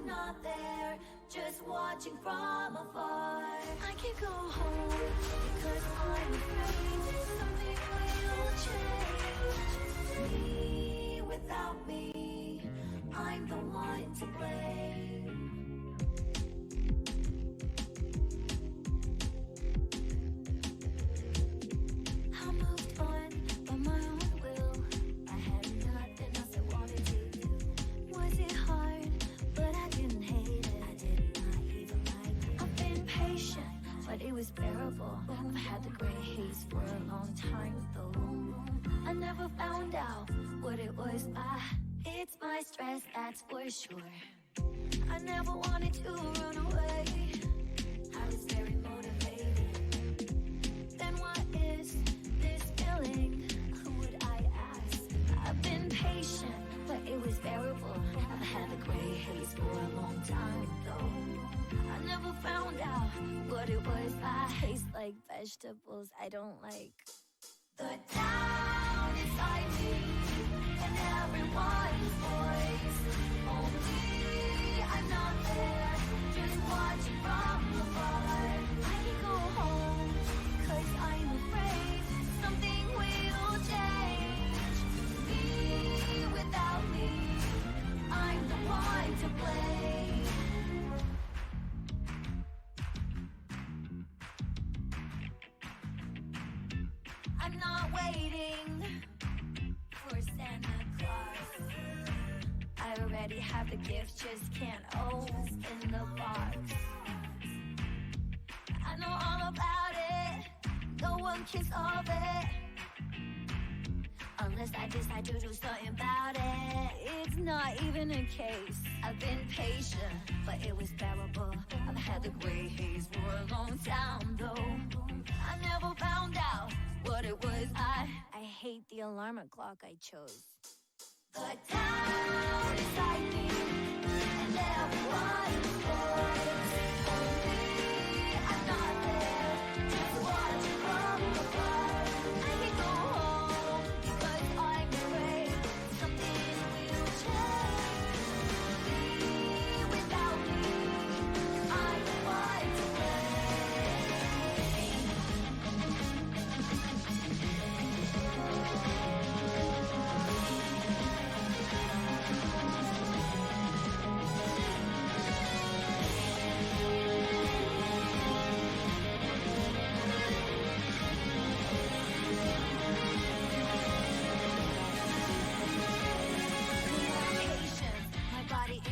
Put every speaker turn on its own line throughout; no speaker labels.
not there, just watching from afar. I can't go home because I'm afraid something will change. Me without me, I'm the one to blame. I moved on by my own will. I had nothing else I wanted to do. Was it hard? But I didn't hate it. I did not even like it. I've been patient, but it was bearable. I've had the gray haze for a long time though. I never found out what it was. It's my stress, that's for sure. I never wanted to run away. I was very motivated. Then what is this feeling? Who would I ask? I've been patient, but it was bearable. I've had the gray haze for a long time though. I never found out what it was. I taste like vegetables I don't like. The town inside me and everyone's voice. Only I'm not there, just watching from afar. I can go home, cause I'm afraid something will change. Me without me, I'm the one to blame. I'm not waiting for Santa Claus. I already have the gift, just can't open the box. I know all about it, no one can solve it unless I decide to do something about it. It's not even a case. I've been patient, but it was bearable. I've had the gray haze for a long time though. I never found out what it was. I hate the alarm clock I chose. The town inside me and everyone's voice. Only I'm not there, just watching from afar. I can go home because I'm afraid something will change. Me without me, I'm the one to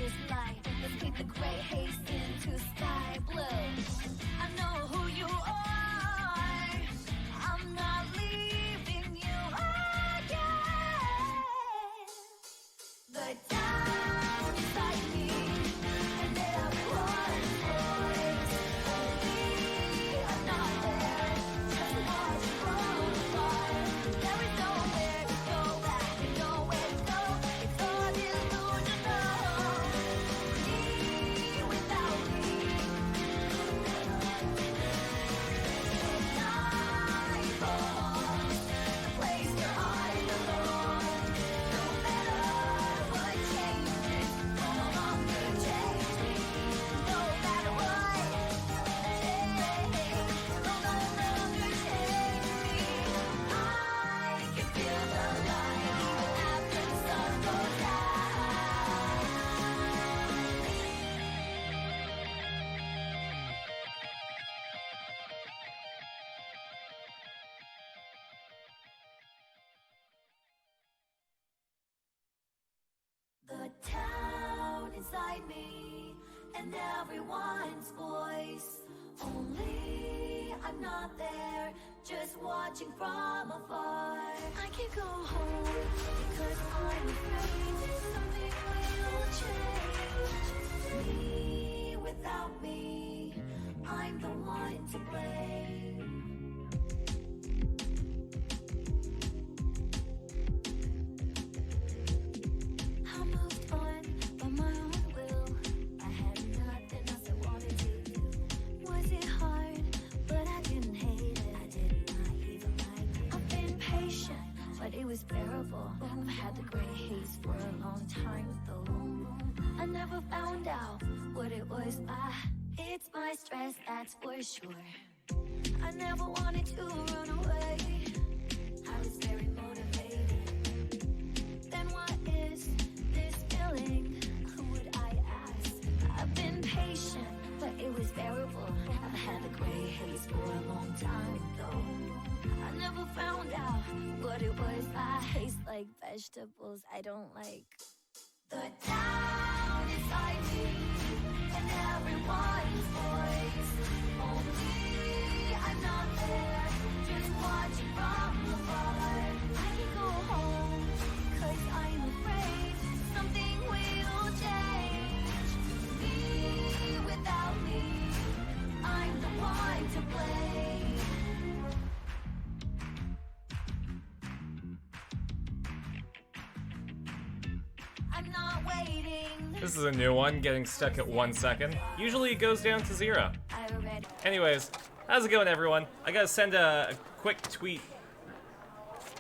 is light. Let's paint the gray haze into sky blue. I know who you are. I'm not leaving you again. The town inside me and everyone's voice. Only I'm not there, just watch from afar. There is nowhere to go back and nowhere to go. It's all delusional. Without me, the town inside me and everyone's voice. Only I'm not there, just watching from afar. I can't go home because I'm afraid something will change. Me without me, I'm the one to blame. It was bearable. I've had the gray haze for a long never found out what it was. It's my stress, that's for sure. I never wanted to run away. I was very motivated. Then what is this feeling? Who would I ask? I've been patient, but it was bearable. I've had the gray haze for a long time, though. I never found out what it was. I taste like vegetables I don't like. The town is fighting, and everyone's voice. Only I'm not there, just watching from afar. I can go home, 'cause I'm afraid something will change. Me without me, I'm the one to blame. I'm not waiting.
This is a new one, getting stuck at 1 second. Usually it goes down to 0. Anyways, how's it going, everyone? I gotta send a quick tweet.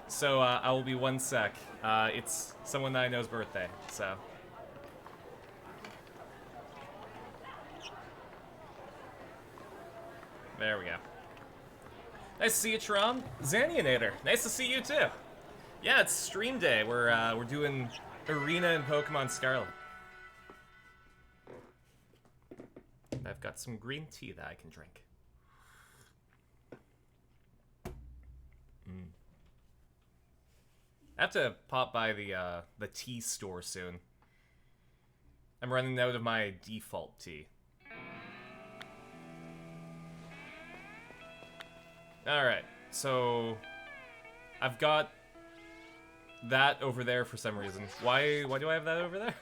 So I will be 1 sec. It's someone that I know's birthday, so. There we go. Nice to see you, Tron. Xanianator, nice to see you too. Yeah, it's stream day. We're doing Arena and Pokemon Scarlet. I've got some green tea that I can drink. I have to pop by the tea store soon. I'm running out of my default tea. Alright, so I've got that over there for some reason. Why do I have that over there?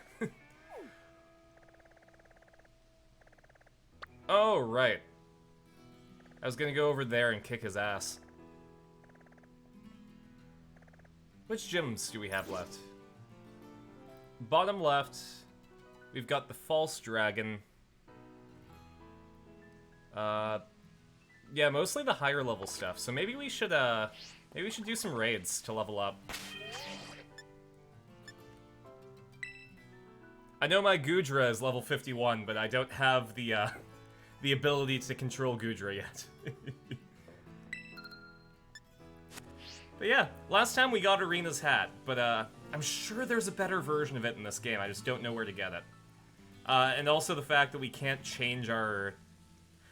Oh, right. I was gonna go over there and kick his ass. Which gyms do we have left? Bottom left, we've got the False Dragon. Yeah, mostly the higher level stuff. So maybe we should do some raids to level up. I know my Goodra is level 51, but I don't have the ability to control Goodra yet. But yeah, last time we got Arena's hat, but I'm sure there's a better version of it in this game. I just don't know where to get it. And also the fact that we can't change our...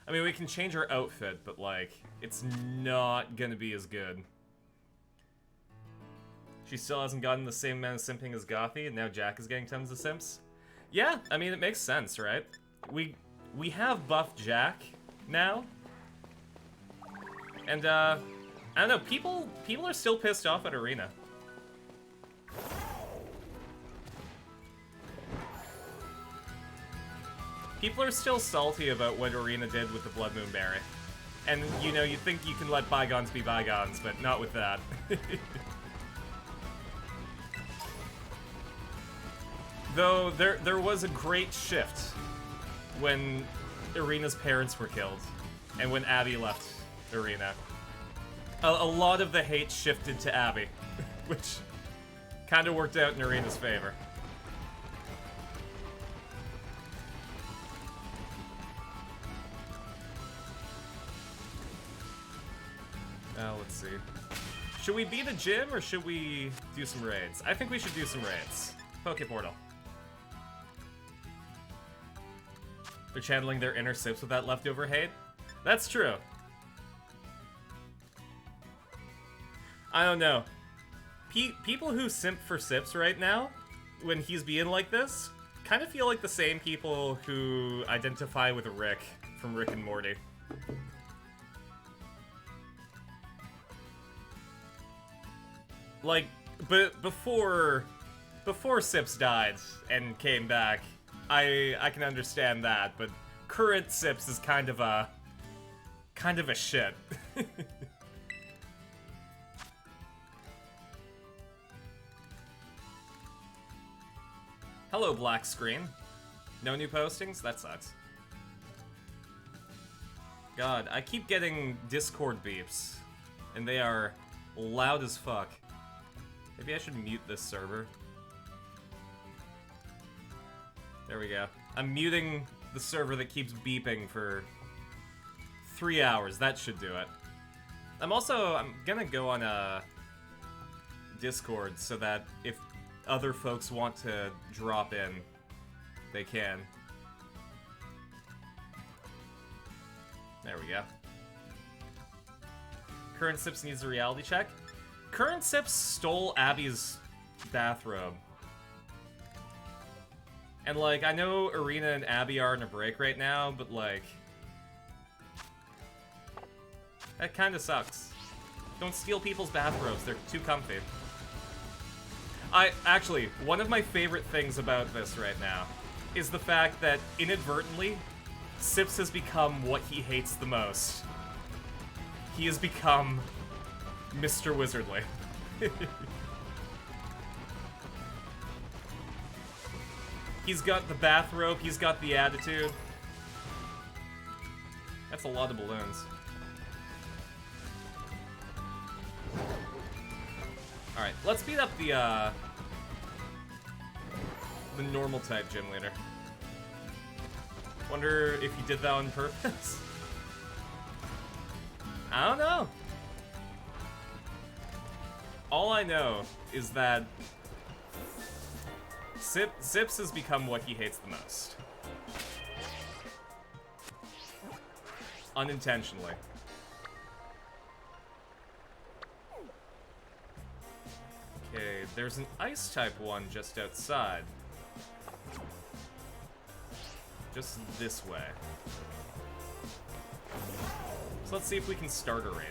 I mean, we can change our outfit, but, like, it's not gonna be as good. She still hasn't gotten the same amount of simping as Gothy, and now Jack is getting tons of simps. Yeah, I mean, it makes sense, right? We have buffed Jack now. And, I don't know, people are still pissed off at Arena. People are still salty about what Arena did with the Blood Moon Berry. And, you know, you think you can let bygones be bygones, but not with that. Though, there was a great shift when Arena's parents were killed, and when Abby left Arena. A lot of the hate shifted to Abby, which kind of worked out in Arena's favor. Let's see. Should we beat a gym, or should we do some raids? I think we should do some raids. Pokeportal. They're channeling their inner sips with that leftover hate? That's true. I don't know. People who simp for sips right now, when he's being like this, kind of feel like the same people who identify with Rick from Rick and Morty. Like, but before Sips died and came back, I can understand that, but current Sips is kind of a shit. Hello, black screen. No new postings? That sucks. God, I keep getting Discord beeps, and they are loud as fuck. Maybe I should mute this server. There we go. I'm muting the server that keeps beeping for 3 hours. That should do it. I'm gonna go on Discord so that if other folks want to drop in, they can. There we go. Current Sips needs a reality check. Current Sips stole Abby's bathrobe. And, like, I know Erina and Abby are on a break right now, but, like... that kinda sucks. Don't steal people's bathrobes, they're too comfy. Actually, one of my favorite things about this right now is the fact that, inadvertently, Sips has become what he hates the most. He has become Mr. Wizardly. He's got the bathrobe, he's got the attitude. That's a lot of balloons. Alright, let's beat up the normal type gym leader. Wonder if he did that on purpose? I don't know. All I know is that Sips has become what he hates the most. Unintentionally. Okay, there's an ice type one just outside. Just this way. So let's see if we can start a raid.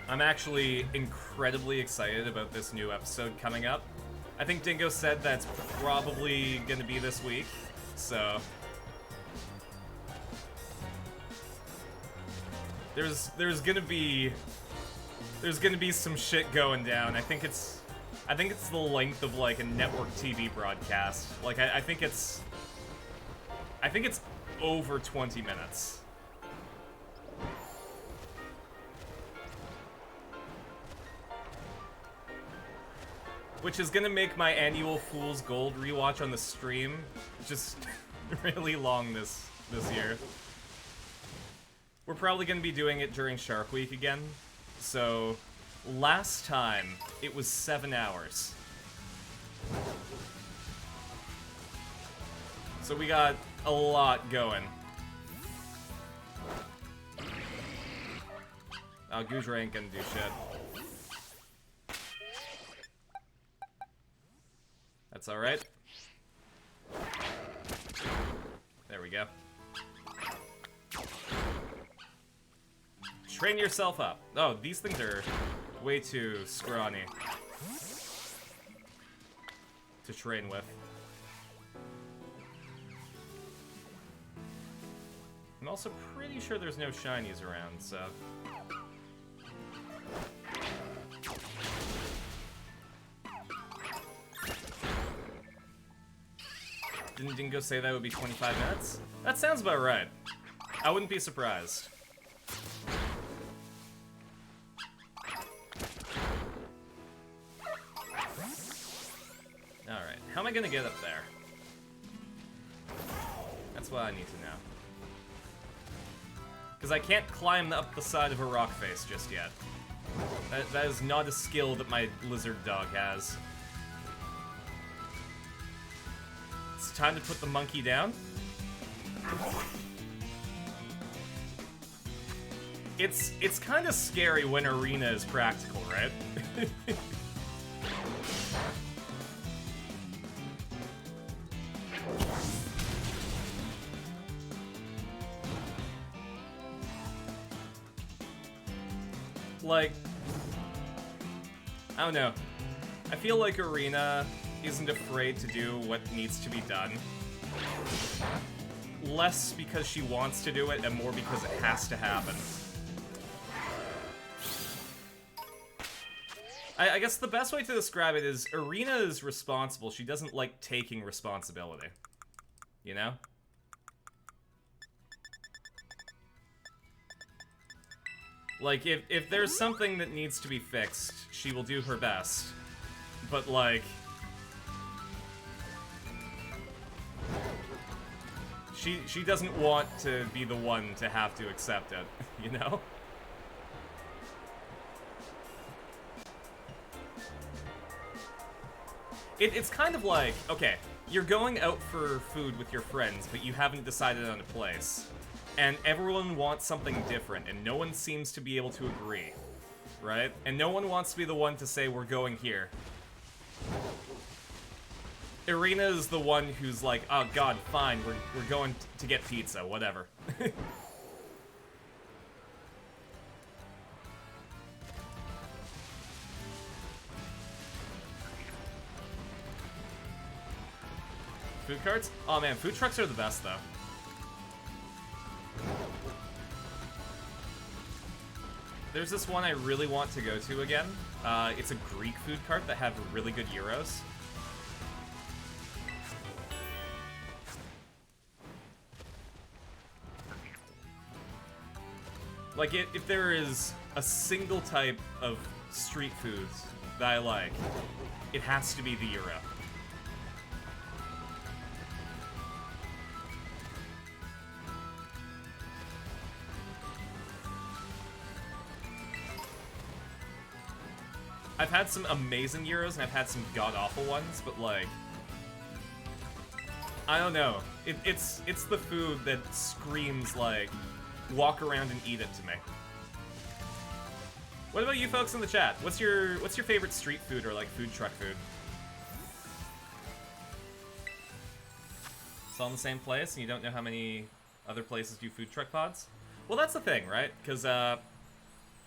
I'm actually incredibly excited about this new episode coming up. I think Dingo said that's probably gonna be this week, so... There's gonna be some shit going down. I think it's the length of like a network TV broadcast. Like I think it's over 20 minutes. Which is gonna make my annual Fool's Gold rewatch on the stream just really long this year. We're probably gonna be doing it during Shark Week again. So, last time, it was 7 hours. So we got a lot going. Oh, Goojra ain't gonna do shit. That's alright. There we go. Train yourself up. Oh, these things are way too scrawny to train with. I'm also pretty sure there's no shinies around, so... Didn't Dingo say that would be 25 minutes? That sounds about right. I wouldn't be surprised. Alright, how am I gonna get up there? That's what I need to know. Because I can't climb up the side of a rock face just yet. That is not a skill that my lizard dog has. It's time to put the monkey down. It's kind of scary when Erina is practical, right? Like, I don't know. I feel like Erina isn't afraid to do what needs to be done. Less because she wants to do it, and more because it has to happen. I guess the best way to describe it is Erina is responsible. She doesn't like taking responsibility. You know? Like, if there's something that needs to be fixed, she will do her best. But, like... She doesn't want to be the one to have to accept it, you know? It's kind of like, okay, you're going out for food with your friends, but you haven't decided on a place. And everyone wants something different, and no one seems to be able to agree, right? And no one wants to be the one to say, we're going here. Erina is the one who's like, oh god, fine, we're going to get pizza, whatever. Food carts? Oh man, food trucks are the best though. There's this one I really want to go to again. It's a Greek food cart that have really good gyros. Like, if there is a single type of street foods that I like, it has to be the gyro. I've had some amazing gyros, and I've had some god-awful ones, but, like... I don't know. It's the food that screams, like, walk around and eat it to me. What about you folks in the chat? What's your favorite street food or, like, food truck food? It's all in the same place, and you don't know how many other places do food truck pods? Well, that's the thing, right? Because,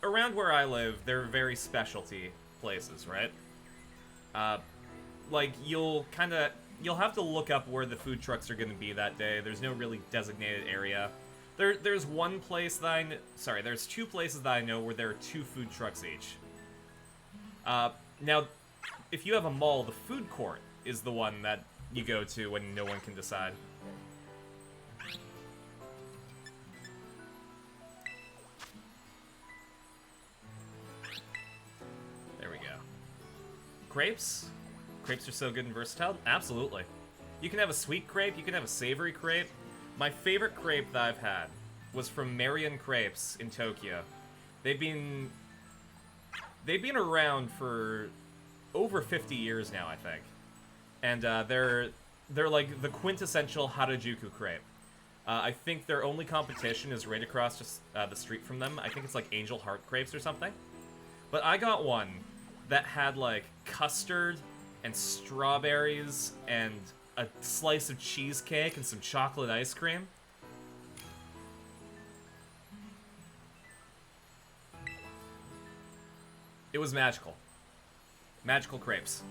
around where I live, they're very specialty places, right? Like, you'll have to look up where the food trucks are going to be that day. There's no really designated area. There's one place that there's two places that I know where there are 2 food trucks each. Now, if you have a mall, the food court is the one that you go to when no one can decide. There we go. Crepes? Crepes are so good and versatile? Absolutely. You can have a sweet crepe, you can have a savory crepe. My favorite crepe that I've had was from Marion Crepes in Tokyo. They've been around for over 50 years now, I think. And they're like the quintessential Harajuku crepe. I think their only competition is right across just the street from them. I think it's like Angel Heart Crepes or something. But I got one that had like custard and strawberries and a slice of cheesecake and some chocolate ice cream. It was magical. Magical crepes.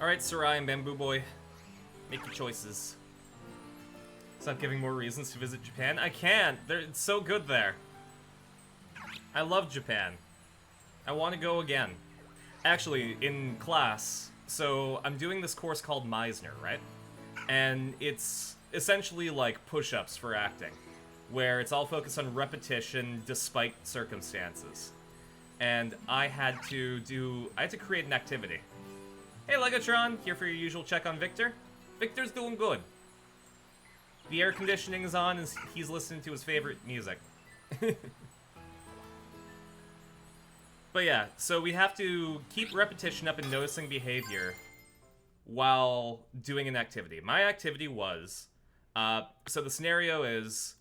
Alright, Sarai and Bamboo Boy. Make your choices. Stop giving more reasons to visit Japan. I can't. It's so good there. I love Japan. I want to go again. Actually, in class, so I'm doing this course called Meisner, right? And it's essentially like push-ups for acting, where it's all focused on repetition despite circumstances. And I had to create an activity. Hey, Legotron, here for your usual check on Victor. Victor's doing good. The air conditioning is on, and he's listening to his favorite music. But yeah, so we have to keep repetition up and noticing behavior while doing an activity. My activity was, so the scenario is,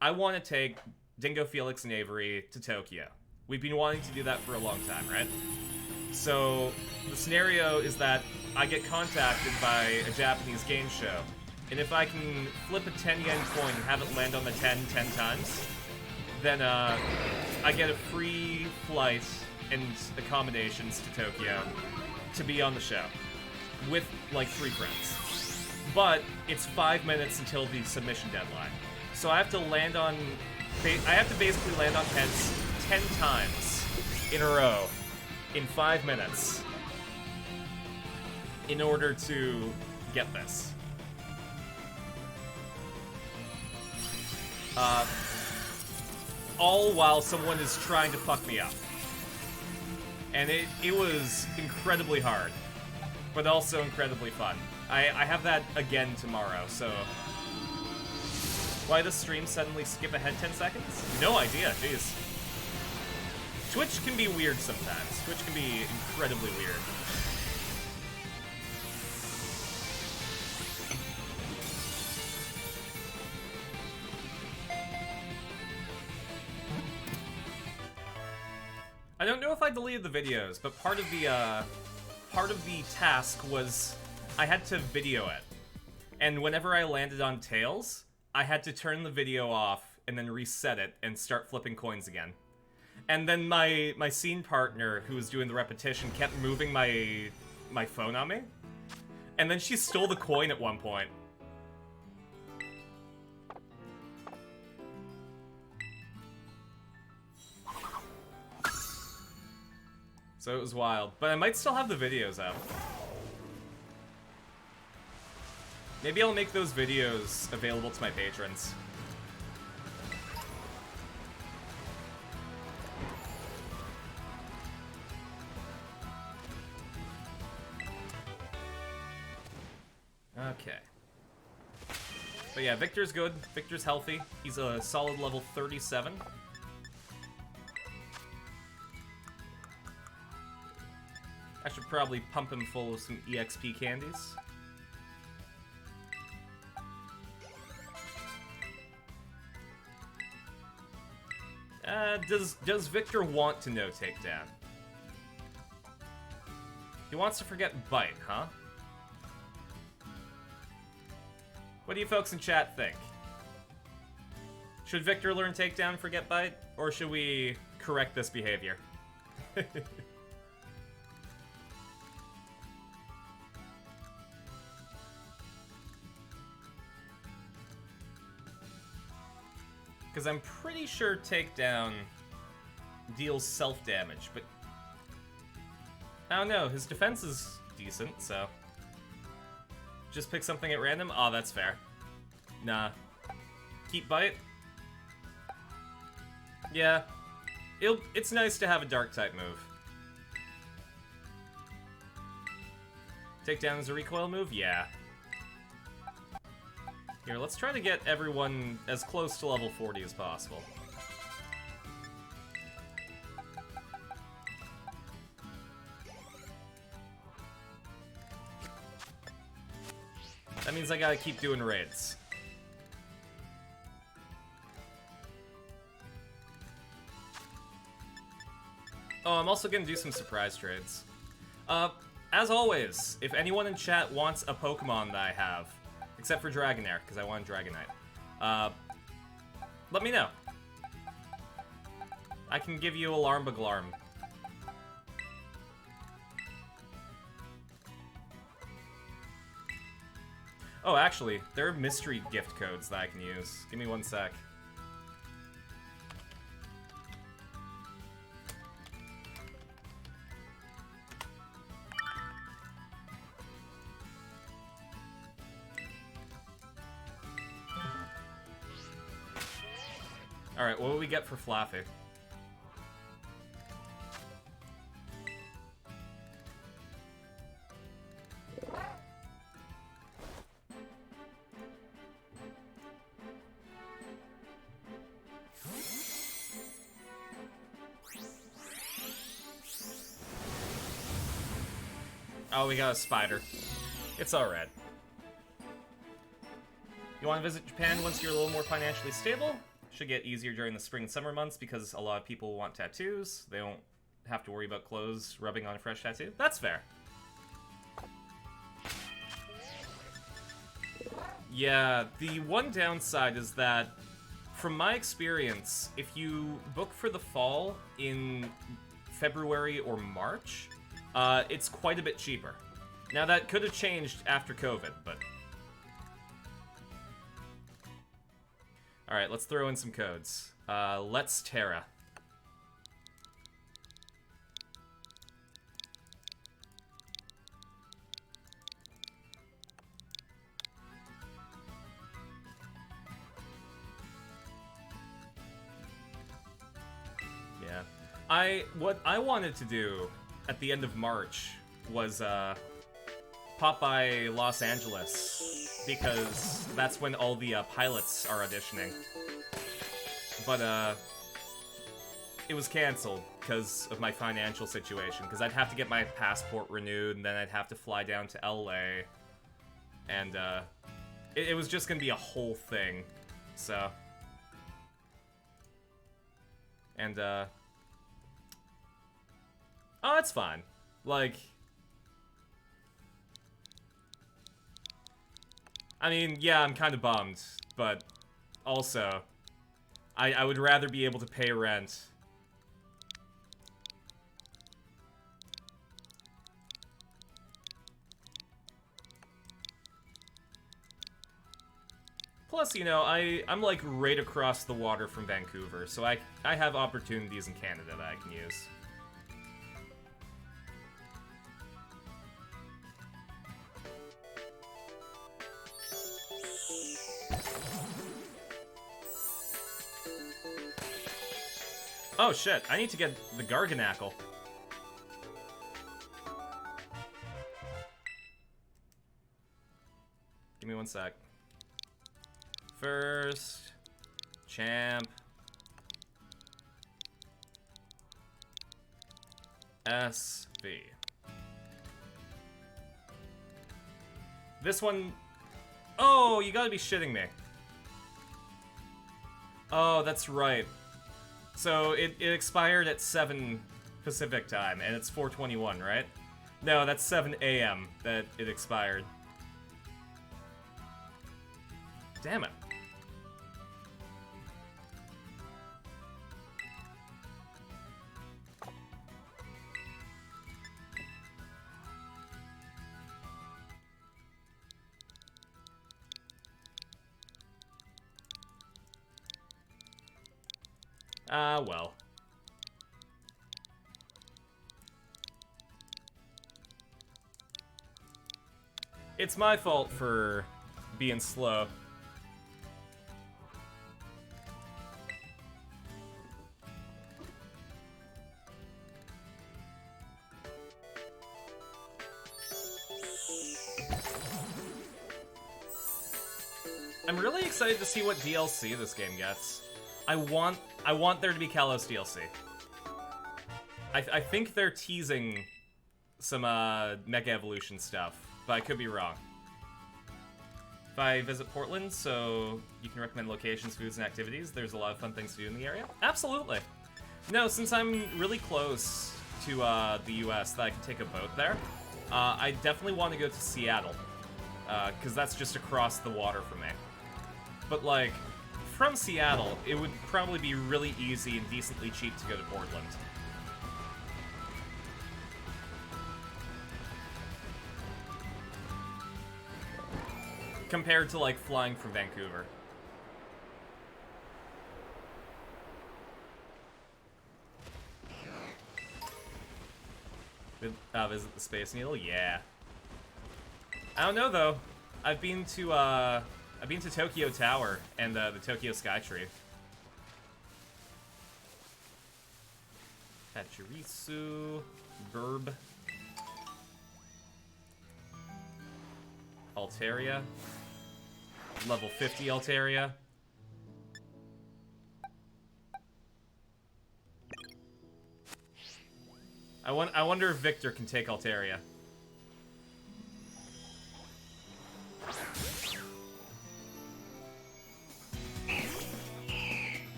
I want to take Dingo, Felix, and Avery to Tokyo. We've been wanting to do that for a long time, right? So the scenario is that I get contacted by a Japanese game show, and if I can flip a 10 yen coin and have it land on the 10 times, then I get a free flight and accommodations to Tokyo to be on the show with like 3 friends. But it's 5 minutes until the submission deadline, so I have to basically land on heads 10 times in a row in 5 minutes in order to get this. All while someone is trying to fuck me up. And it was incredibly hard, but also incredibly fun. I have that again tomorrow, so... Why does stream suddenly skip ahead 10 seconds? No idea, jeez. Twitch can be weird sometimes. Twitch can be incredibly weird. I don't know if I deleted the videos, but part of the task was I had to video it. And whenever I landed on Tails, I had to turn the video off and then reset it and start flipping coins again. And then my scene partner, who was doing the repetition, kept moving my phone on me. And then she stole the coin at one point. So it was wild. But I might still have the videos up. Maybe I'll make those videos available to my patrons. Okay. But yeah, Victor's good. Victor's healthy. He's a solid level 37. I should probably pump him full of some EXP candies. Does Victor want to know takedown? He wants to forget bite, huh? What do you folks in chat think? Should Victor learn takedown, forget bite, or should we correct this behavior? Because I'm pretty sure takedown deals self-damage, but... I don't know, his defense is decent, so... Just pick something at random? Oh, that's fair. Nah. Keep bite? Yeah. It's nice to have a dark-type move. Takedown is a recoil move? Yeah. Here, let's try to get everyone as close to level 40 as possible. That means I gotta keep doing raids. Oh, I'm also gonna do some surprise trades. As always, if anyone in chat wants a Pokemon that I have, except for Dragonair, because I want Dragonite, let me know. I can give you Alarm Baglarm. Oh, actually, there are mystery gift codes that I can use. Give me one sec. Alright, what will we get for Flaffy? Oh, we got a spider. It's alright. You want to visit Japan once you're a little more financially stable? Should get easier during the spring and summer months because a lot of people want tattoos. They don't have to worry about clothes rubbing on a fresh tattoo. That's fair. Yeah, the one downside is that, from my experience, if you book for the fall in February or March, it's quite a bit cheaper. Now, that could have changed after COVID, but... Alright, let's throw in some codes. Let's Terra. What I wanted to do at the end of March was pop by Los Angeles, because that's when all the pilots are auditioning. But it was canceled because of my financial situation, because I'd have to get my passport renewed, and then I'd have to fly down to LA, and it was just gonna be a whole thing, so... And, oh, it's fine. Like... I mean, yeah, I'm kind of bummed, but also, I would rather be able to pay rent. Plus, you know, I'm like right across the water from Vancouver, so I have opportunities in Canada that I can use. Oh shit, I need to get the Garganackle. Give me one sec. First, champ, SV. This one, oh, you gotta be shitting me. Oh, that's right. So it expired at 7 Pacific time, and it's 4:21, right? No, that's 7 a.m. that it expired. Damn it. Well. It's my fault for being slow. I'm really excited to see what DLC this game gets. I want there to be Kalos DLC. I think they're teasing some Mega Evolution stuff, but I could be wrong. If I visit Portland, so you can recommend locations, foods, and activities, there's a lot of fun things to do in the area. Absolutely. No, since I'm really close to the US that I can take a boat there, I definitely want to go to Seattle, because that's just across the water from me. But like, from Seattle, it would probably be really easy and decently cheap to go to Portland. Compared to, like, flying from Vancouver. Visit the Space Needle? Yeah. I don't know, though. I've been to Tokyo Tower and the Tokyo Skytree. Pachirisu, Burb, Altaria, level 50 Altaria. I wonder if Victor can take Altaria.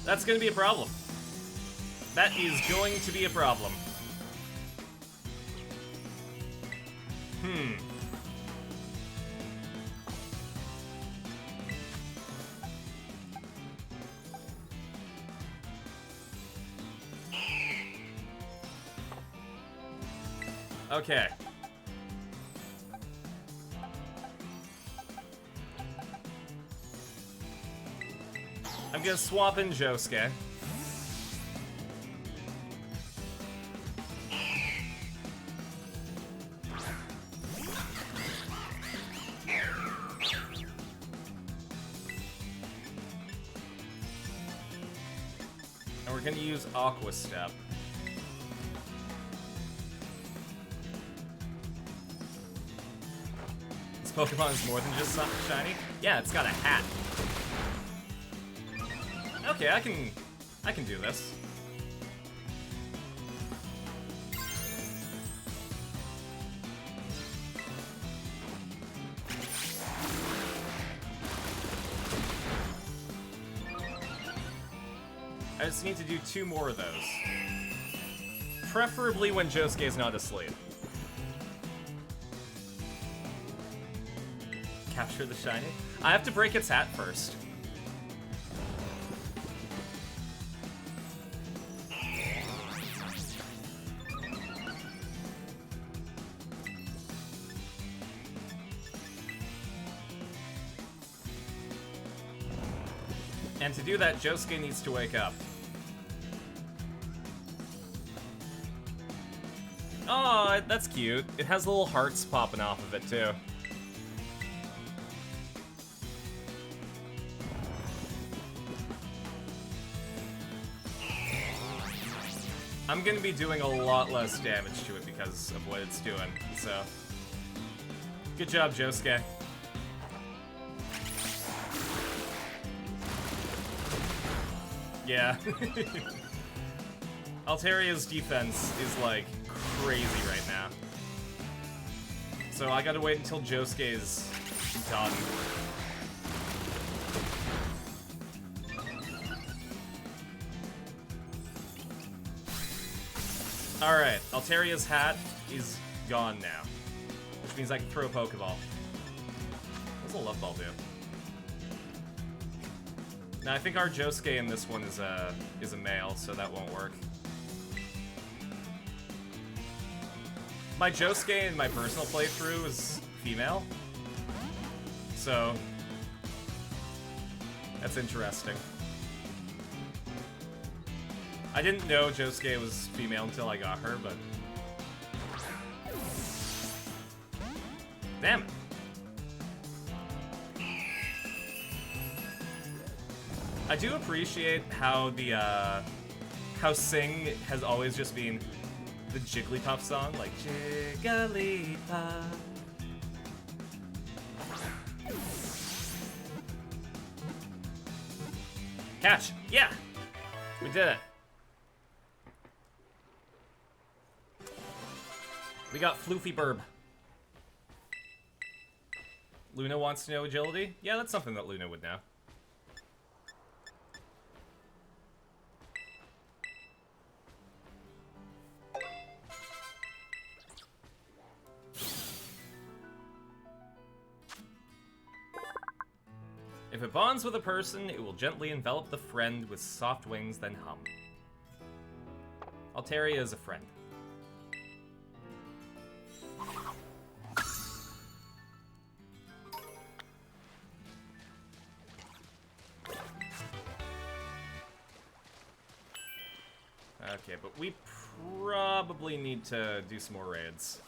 That's gonna be a problem. That is going to be a problem. Okay. I'm gonna swap in Josuke. And we're gonna use Aqua Step. This Pokemon is more than just shiny? Yeah, it's got a hat. Okay, I can do this. I just need to do 2 more of those. Preferably when Josuke's not asleep. Capture the shiny? I have to break its hat first. And to do that, Josuke needs to wake up. Oh, that's cute. It has little hearts popping off of it, too. I'm gonna be doing a lot less damage to it because of what it's doing, so... Good job, Josuke. Yeah. Alteria's defense is, like, crazy right now. So I gotta wait until Josuke is done. Alright, Alteria's hat is gone now. Which means I can throw a Pokeball. What's a Love Ball do? Now, I think our Josuke in this one is a male, so that won't work. My Josuke in my personal playthrough is female. So, that's interesting. I didn't know Josuke was female until I got her, but... Damn it. I do appreciate how the, how Sing has always just been the Jigglypuff song, like, Jigglypuff. Catch! Yeah! We did it. We got Floofy Burb. Luna wants to know agility? Yeah, that's something that Luna would know. If it bonds with a person, it will gently envelop the friend with soft wings, then hum. Altaria is a friend. Okay, but we probably need to do some more raids.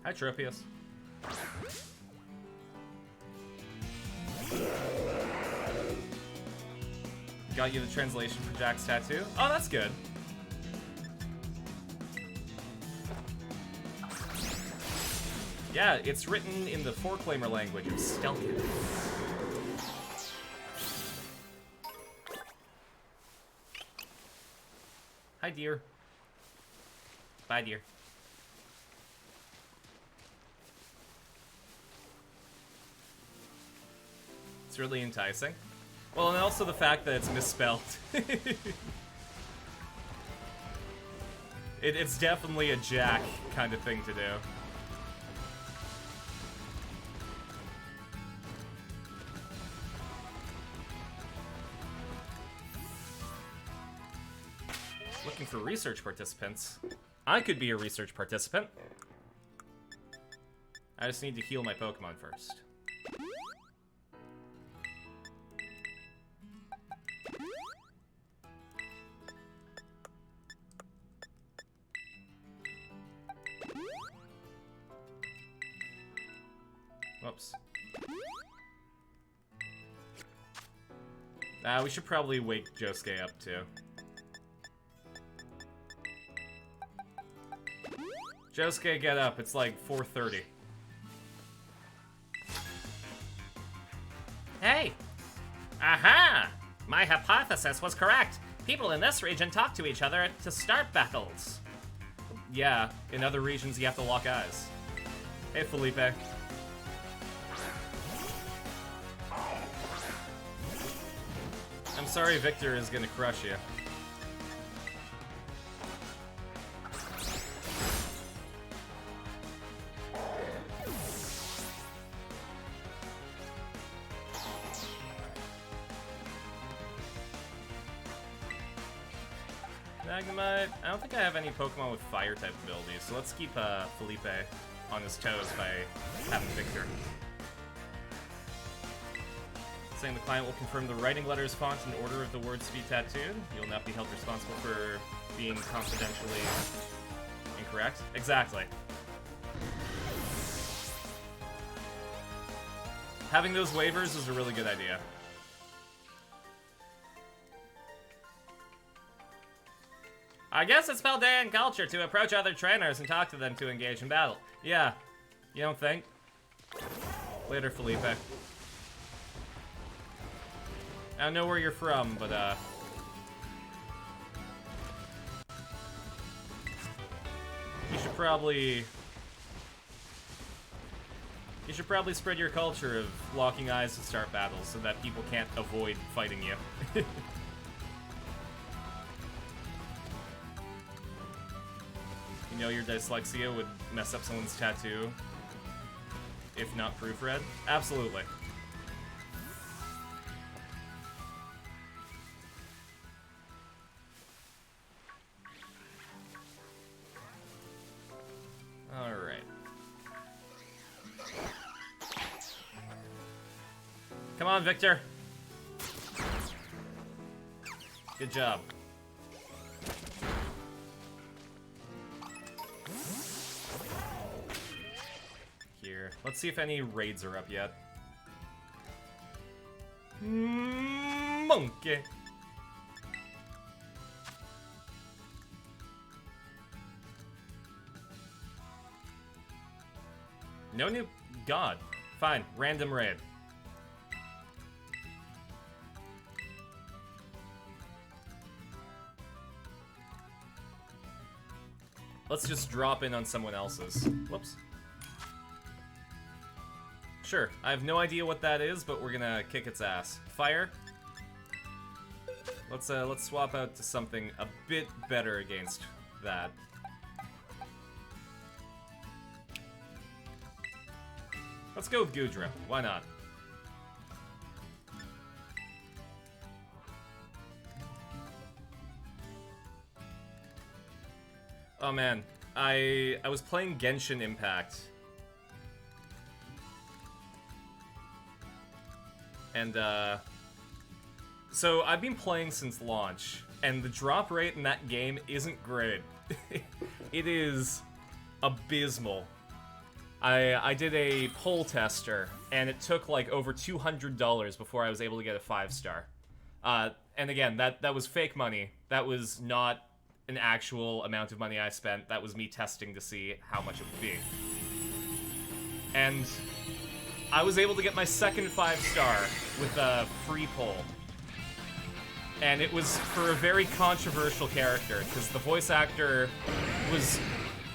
Hi, Tropius. Got you the translation for Jack's tattoo? Oh, that's good. Yeah, it's written in the four-claimer language of Stelkin. Hi, dear. Bye, dear. It's really enticing. Well, and also the fact that it's misspelled. It's definitely a Jack kind of thing to do. Looking for research participants. I could be a research participant. I just need to heal my Pokemon first. We should probably wake Josuke up, too. Josuke, get up. It's like 4:30. Hey! Aha! My hypothesis was correct. People in this region talk to each other to start battles. Yeah, in other regions you have to lock eyes. Hey, Felipe. I'm sorry Victor is gonna crush you. Magnemite. I don't think I have any Pokemon with fire-type abilities, so let's keep Felipe on his toes by having Victor. Saying the client will confirm the writing letters, font, and order of the words to be tattooed. You will not be held responsible for being confidentially incorrect. Exactly. Having those waivers is a really good idea. I guess it's Paldean culture to approach other trainers and talk to them to engage in battle. Yeah. You don't think? Later, Felipe. I don't know where you're from, but, You should probably spread your culture of locking eyes to start battles so that people can't avoid fighting you. You know your dyslexia would mess up someone's tattoo, if not proofread? Absolutely. Alright. Come on, Victor. Good job. Here. Let's see if any raids are up yet. Monkey. No new... God. Fine. Random raid. Let's just drop in on someone else's. Whoops. Sure. I have no idea what that is, but we're gonna kick its ass. Fire. Let's swap out to something a bit better against that. Let's go with Goodra. Why not? Oh man, I was playing Genshin Impact. And so I've been playing since launch, and the drop rate in that game isn't great. It is abysmal. I did a poll tester, and it took like over $200 before I was able to get a 5-star. And again, that was fake money. That was not an actual amount of money I spent. That was me testing to see how much it would be. And I was able to get my second 5-star with a free poll. And it was for a very controversial character, because the voice actor was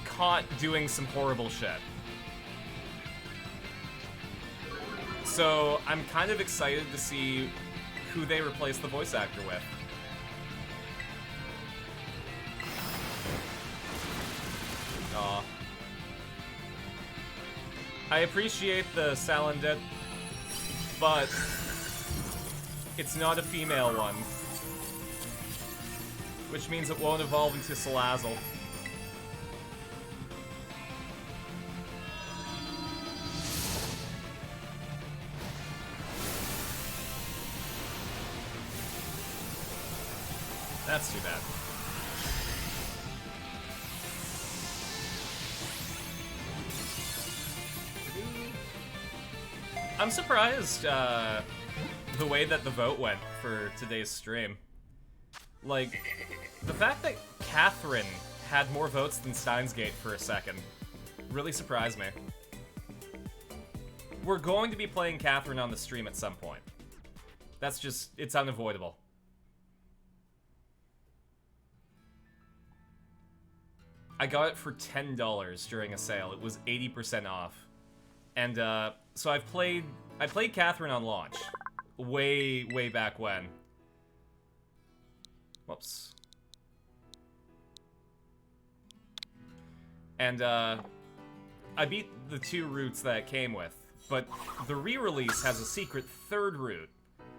caught doing some horrible shit. So I'm kind of excited to see who they replace the voice actor with. Aw. I appreciate the Salandit, but it's not a female one. Which means it won't evolve into Salazzle. That's too bad. I'm surprised the way that the vote went for today's stream. Like, the fact that Catherine had more votes than Steins Gate for a second really surprised me. We're going to be playing Catherine on the stream at some point. That's just, it's unavoidable. I got it for $10 during a sale. It was 80% off. And, so I played Catherine on launch. Way back when. Whoops. And, I beat the 2 routes that it came with. But the re-release has a secret 3rd route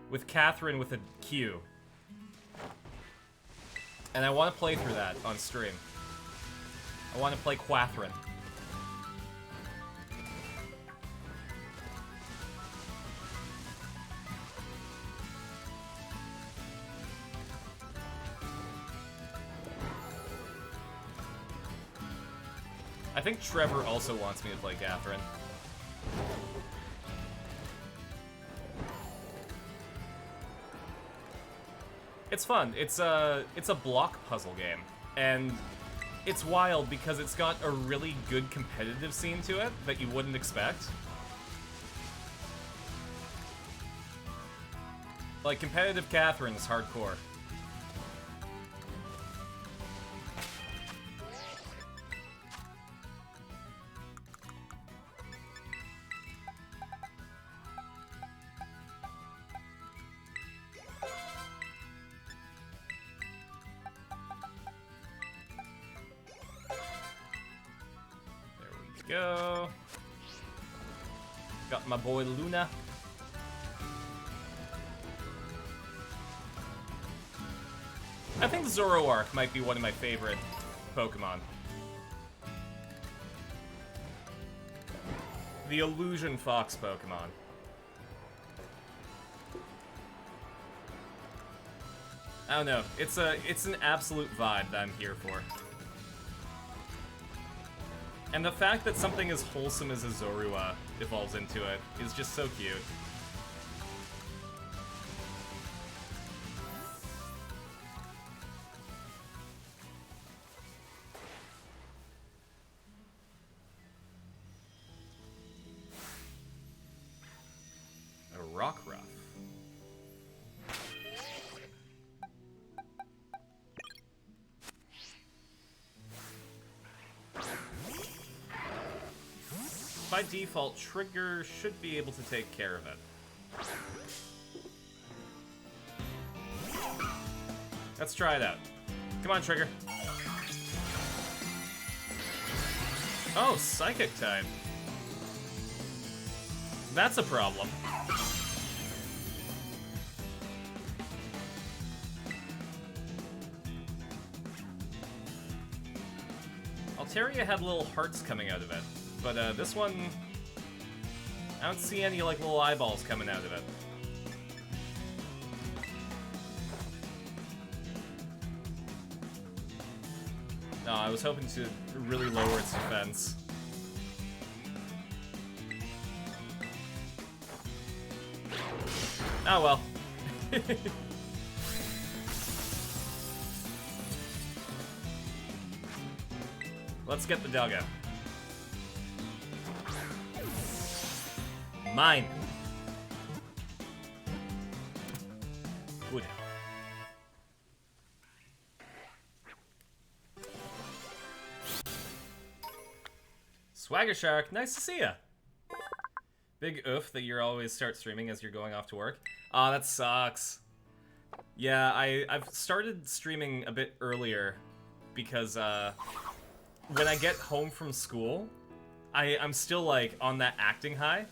with Catherine with a Q. And I want to play through that on stream. I want to play Catherine. I think Trevor also wants me to play Catherine. It's fun. It's a block puzzle game, and it's wild because it's got a really good competitive scene to it that you wouldn't expect. Like, competitive Catherine's hardcore. Go. Got my boy Luna. I think Zoroark might be one of my favorite Pokemon. The Illusion Fox Pokemon. I don't know. It's an absolute vibe that I'm here for. And the fact that something as wholesome as a Zorua evolves into it is just so cute. A Rockruff. By default, Trigger should be able to take care of it. Let's try it out. Come on, Trigger. Oh, Psychic type. That's a problem. Altaria had little hearts coming out of it. But this one, I don't see any like little eyeballs coming out of it. No, I was hoping to really lower its defense. Oh well. Let's get the dugout. Mine. Good. Swagger Shark, nice to see ya. Big oof that you always start streaming as you're going off to work. Aw, that sucks. Yeah, I've started streaming a bit earlier because when I get home from school, I'm still like on that acting high.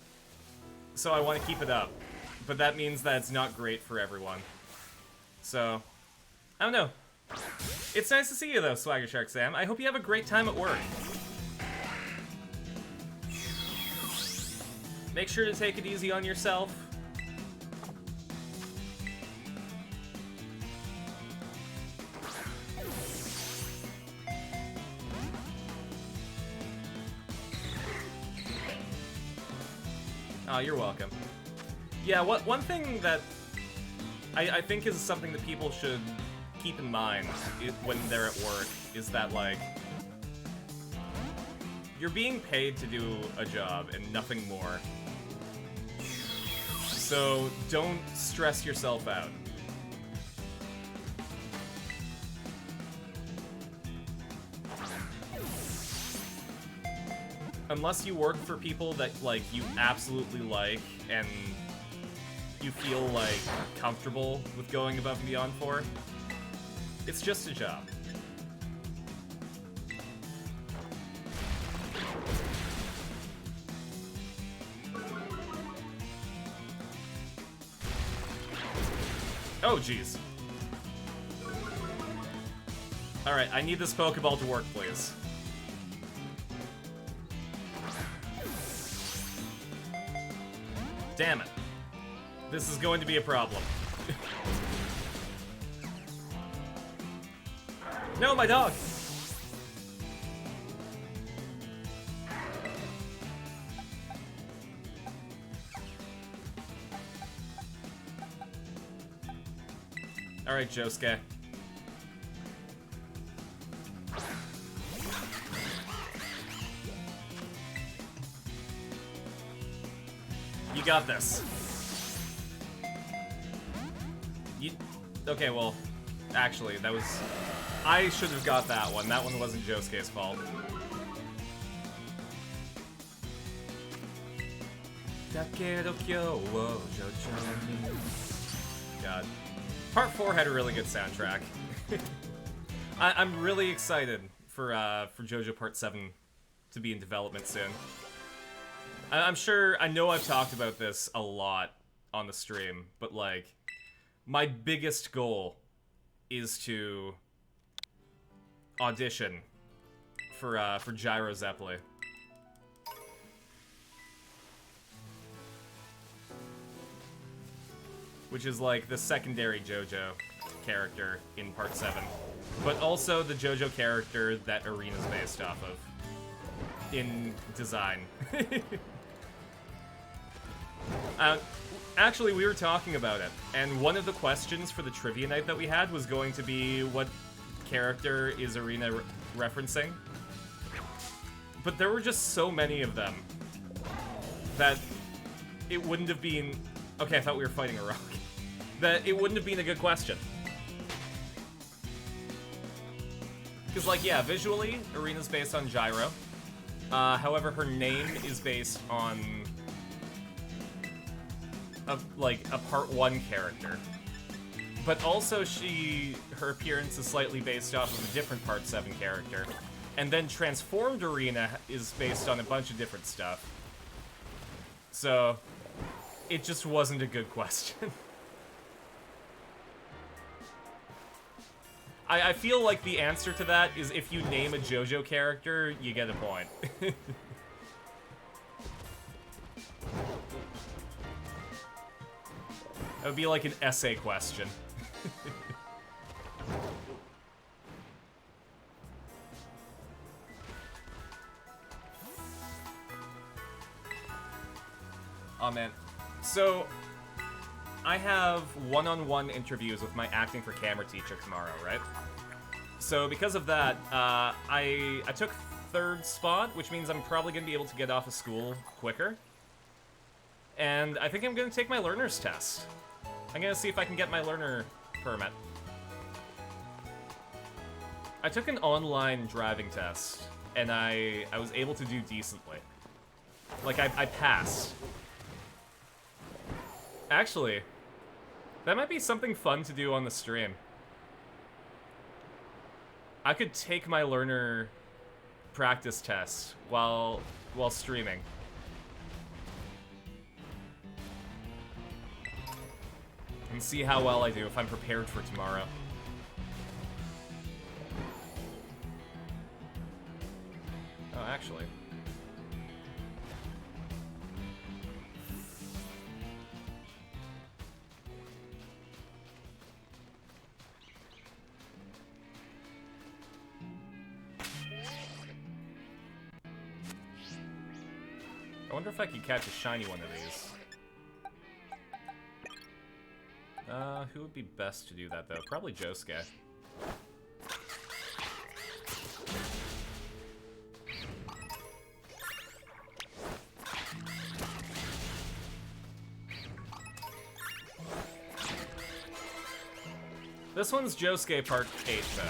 So I want to keep it up, but that means that it's not great for everyone. So, I don't know. It's nice to see you though, Swagger Shark Sam. I hope you have a great time at work. Make sure to take it easy on yourself. Oh, you're welcome. Yeah, one thing that I think is something that people should keep in mind when they're at work is that, like, you're being paid to do a job and nothing more. So don't stress yourself out. Unless you work for people that, like, you absolutely like and you feel, like, comfortable with going above and beyond for, it's just a job. Oh, jeez. Alright, I need this Pokeball to work, please. Damn it. This is going to be a problem. No, my dog! Alright, Josuke. You got this. Okay, well, actually, that was... I should have got that one. That one wasn't Josuke's fault. God. Part 4 had a really good soundtrack. I'm really excited for JoJo Part 7 to be in development soon. I'm sure, I know I've talked about this a lot on the stream, but, like, my biggest goal is to audition for Gyro Zeppeli. Which is, like, the secondary JoJo character in Part 7. But also the JoJo character that Erina's based off of. In design. Actually, we were talking about it, and one of the questions for the trivia night that we had was going to be what character is Erina referencing. But there were just so many of them that it wouldn't have been... Okay, I thought we were fighting a rock. That it wouldn't have been a good question. Because, like, yeah, visually, Erina's based on Gyro. However, her name is based on... a Part 1 character. But also her appearance is slightly based off of a different Part 7 character. And then Transformed Erina is based on a bunch of different stuff. So, it just wasn't a good question. I feel like the answer to that is if you name a JoJo character, you get a point. It would be like an essay question. Oh man. So, I have one-on-one interviews with my acting for camera teacher tomorrow, right? So because of that, I took 3rd spot, which means I'm probably going to be able to get off of school quicker. And I think I'm going to take my learner's test. I'm going to see if I can get my learner permit. I took an online driving test, and I was able to do decently. Like, I passed. Actually, that might be something fun to do on the stream. I could take my learner practice test while streaming. And see how well I do, if I'm prepared for tomorrow. Oh, actually. I wonder if I could catch a shiny one of these. Who would be best to do that, though? Probably Josuke. This one's Josuke Part 8, though.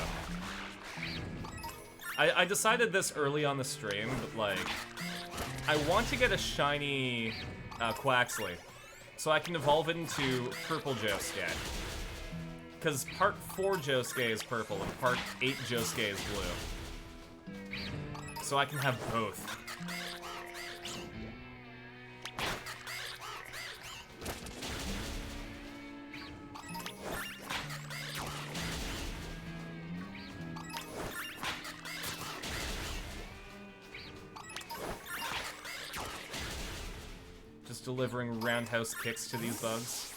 I decided this early on the stream, but, like, I want to get a shiny Quaxley, so I can evolve it into Purple Josuke. Because Part 4 Josuke is purple, and Part 8 Josuke is blue. So I can have both. Delivering roundhouse kicks to these bugs.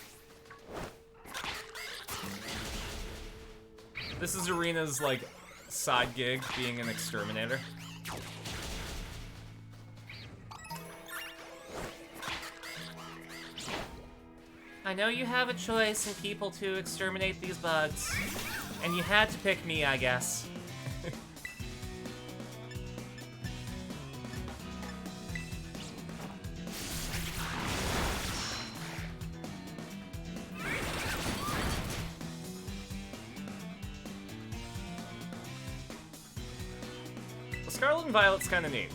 This is Erina's, like, side gig, being an exterminator. I know you have a choice in people to exterminate these bugs, and you had to pick me, I guess. Scarlet and Violet's kind of neat,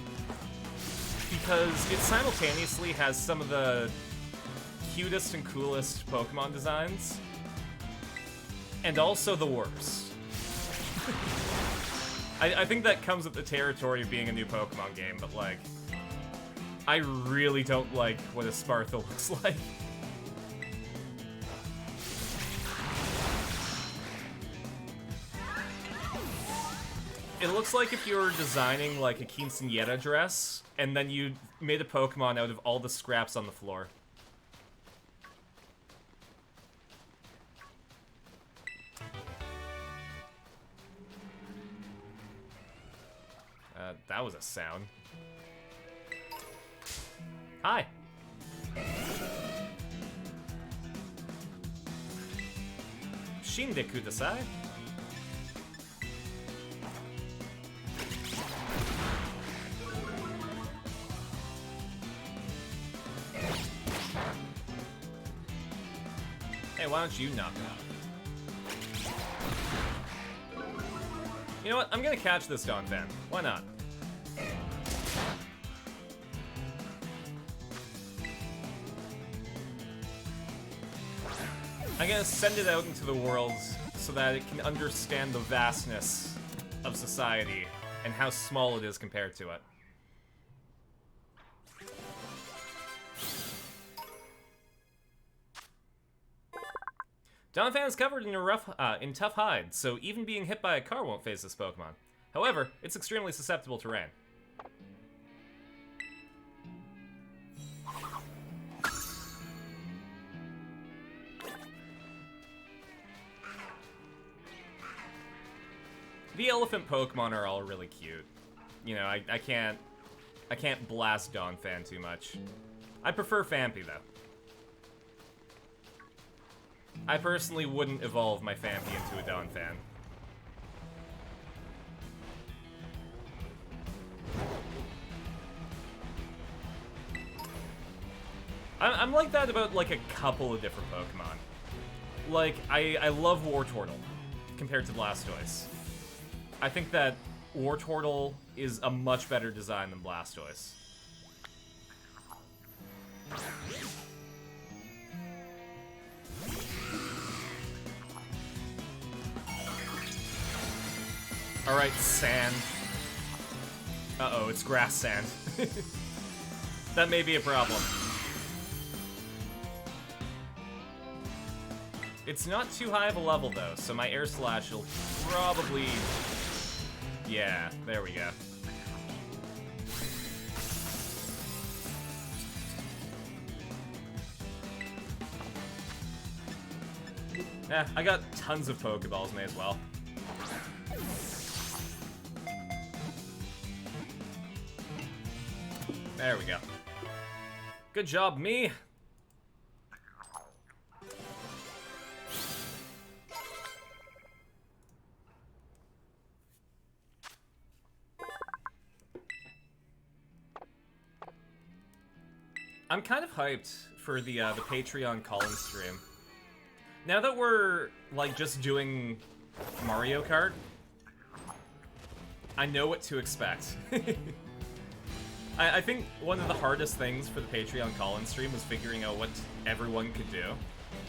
because it simultaneously has some of the cutest and coolest Pokemon designs, and also the worst. I think that comes with the territory of being a new Pokemon game, but, like, I really don't like what a Spartha looks like. It looks like if you were designing, like, a quinceañera dress, and then you made a Pokemon out of all the scraps on the floor. That was a sound. Hi! Shinde kudasai? Hey, why don't you knock it off? You know what? I'm gonna catch this Dawn Fan. Why not? I'm gonna send it out into the world so that it can understand the vastness of society and how small it is compared to it. Donphan is covered in tough hide, so even being hit by a car won't phase this Pokemon. However, it's extremely susceptible to rain. The elephant Pokemon are all really cute. You know, I can't blast Donphan too much. I prefer Phanpy though. I personally wouldn't evolve my Phanpy into a Donphan. I'm like that about, like, a couple of different Pokemon. Like, I love Wartortle compared to Blastoise. I think that Wartortle is a much better design than Blastoise. Alright, sand. Uh-oh, it's grass sand. That may be a problem. It's not too high of a level, though, so my Air Slash will probably... Yeah, there we go. Yeah, I got tons of Pokeballs, may as well. There we go. Good job, me! I'm kind of hyped for the Patreon call-in stream. Now that we're, like, just doing Mario Kart, I know what to expect. I think one of the hardest things for the Patreon call-in stream was figuring out what everyone could do.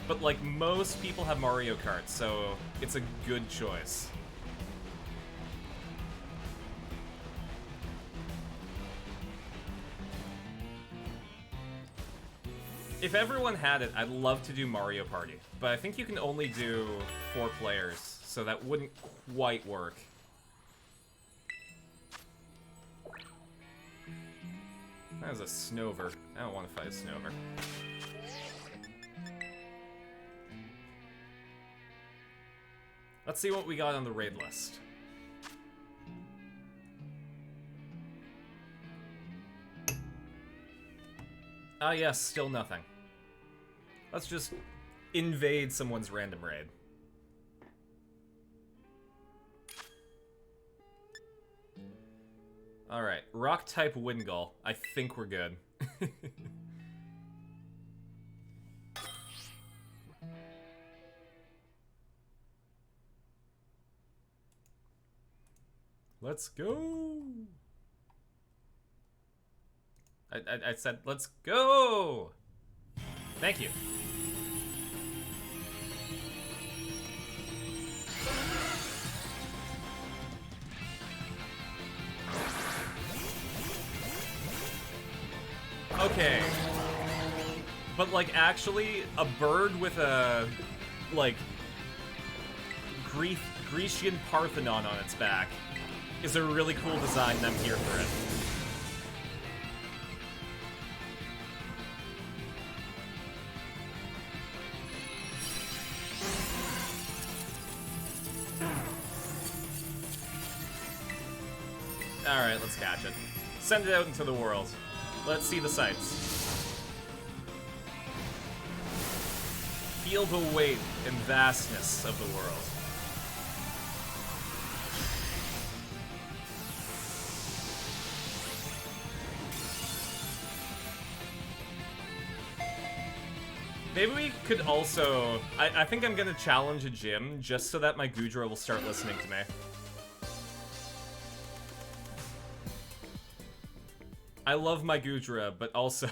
But, like, most people have Mario Kart, so it's a good choice. If everyone had it, I'd love to do Mario Party. But I think you can only do 4 players, so that wouldn't quite work. That was a Snover. I don't want to fight a Snover. Let's see what we got on the raid list. Ah yes, still nothing. Let's just invade someone's random raid. Alright, rock-type Wingull. I think we're good. Let's go! I said, let's go! Thank you. Okay. But, like, actually, a bird with a, like, Grecian Parthenon on its back is a really cool design, and I'm here for it. Alright, let's catch it. Send it out into the world. Let's see the sights. Feel the weight and vastness of the world. Maybe we could also... I think I'm gonna challenge a gym just so that my Goodra will start listening to me. I love my Goodra, but also...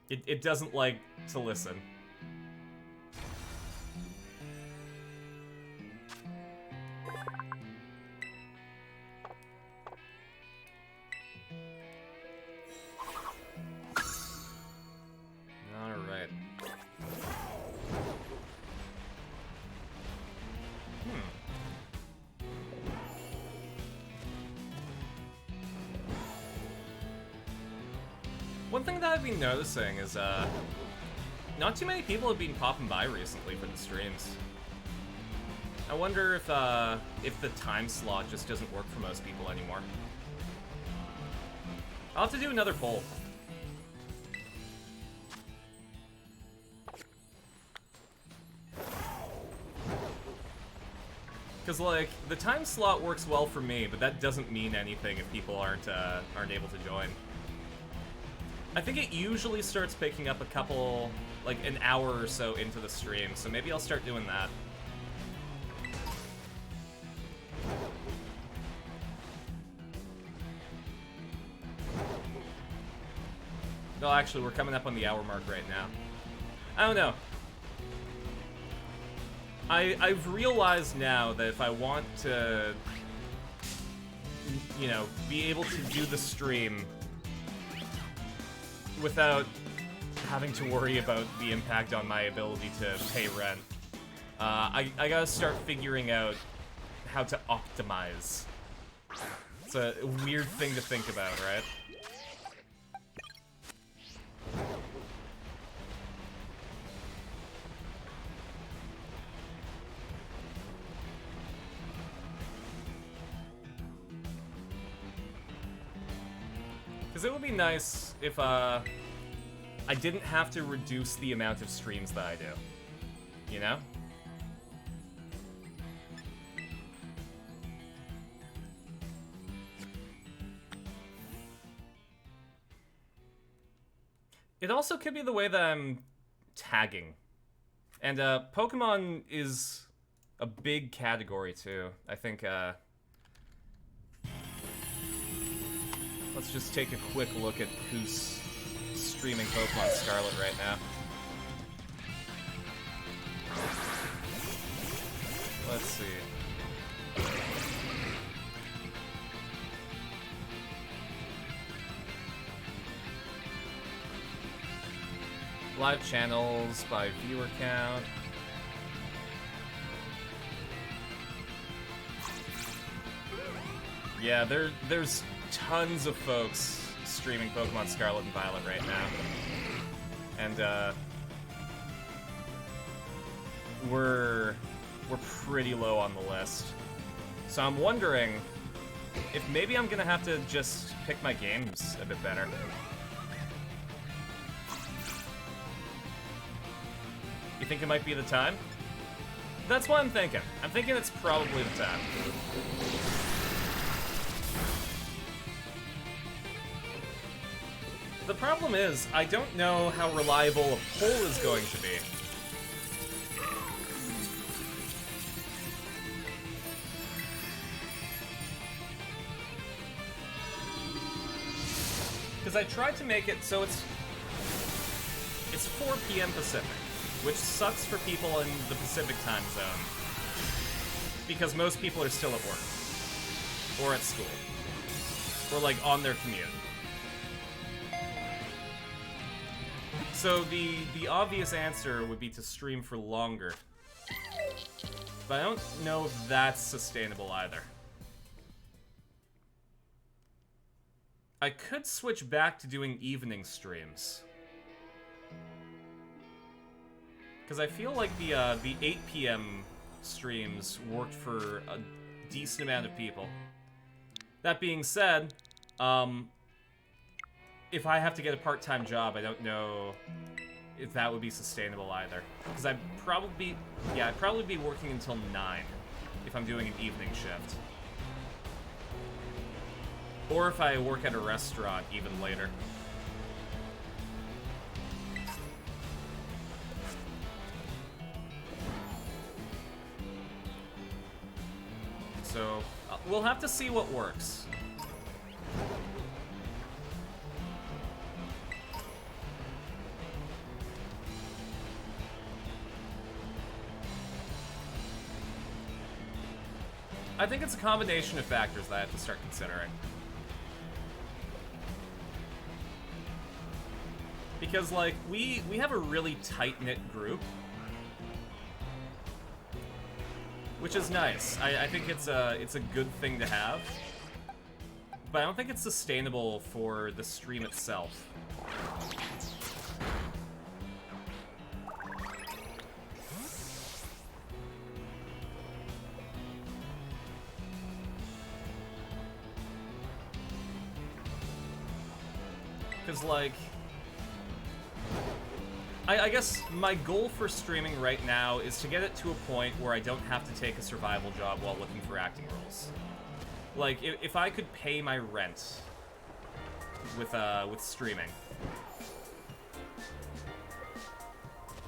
it doesn't like to listen. Alright. One thing that I've been noticing is, not too many people have been popping by recently for the streams. I wonder if the time slot just doesn't work for most people anymore. I'll have to do another poll. Because, like, the time slot works well for me, but that doesn't mean anything if people aren't able to join. I think it usually starts picking up a couple, like, an hour or so into the stream, so maybe I'll start doing that. No, actually, we're coming up on the hour mark right now. I don't know. I've realized now that if I want to, you know, be able to do the stream without having to worry about the impact on my ability to pay rent, I gotta start figuring out how to optimize. It's a weird thing to think about, right? Because it would be nice if, I didn't have to reduce the amount of streams that I do. You know? It also could be the way that I'm tagging. And Pokemon is a big category too. I think let's just take a quick look at who's streaming Pokemon Scarlet right now. Let's see. Live channels by viewer count. Yeah, there's tons of folks streaming Pokemon Scarlet and Violet right now. And we're pretty low on the list. So I'm wondering if maybe I'm gonna have to just pick my games a bit better. You think it might be the time? That's what I'm thinking. I'm thinking it's probably the time. The problem is, I don't know how reliable a poll is going to be. Because I tried to make it so it's 4 p.m. Pacific, which sucks for people in the Pacific time zone. Because most people are still at work. Or at school. Or like on their commute. So the obvious answer would be to stream for longer. But I don't know if that's sustainable either. I could switch back to doing evening streams. Because I feel like the 8 p.m. streams worked for a decent amount of people. That being said, if I have to get a part-time job, I don't know if that would be sustainable either. Because I'd probably be working until 9 if I'm doing an evening shift. Or if I work at a restaurant even later. So, we'll have to see what works. I think it's a combination of factors that I have to start considering. Because, like, we have a really tight-knit group. Which is nice. I think it's a good thing to have. But I don't think it's sustainable for the stream itself. Because, like, I guess my goal for streaming right now is to get it to a point where I don't have to take a survival job while looking for acting roles. Like, if I could pay my rent with streaming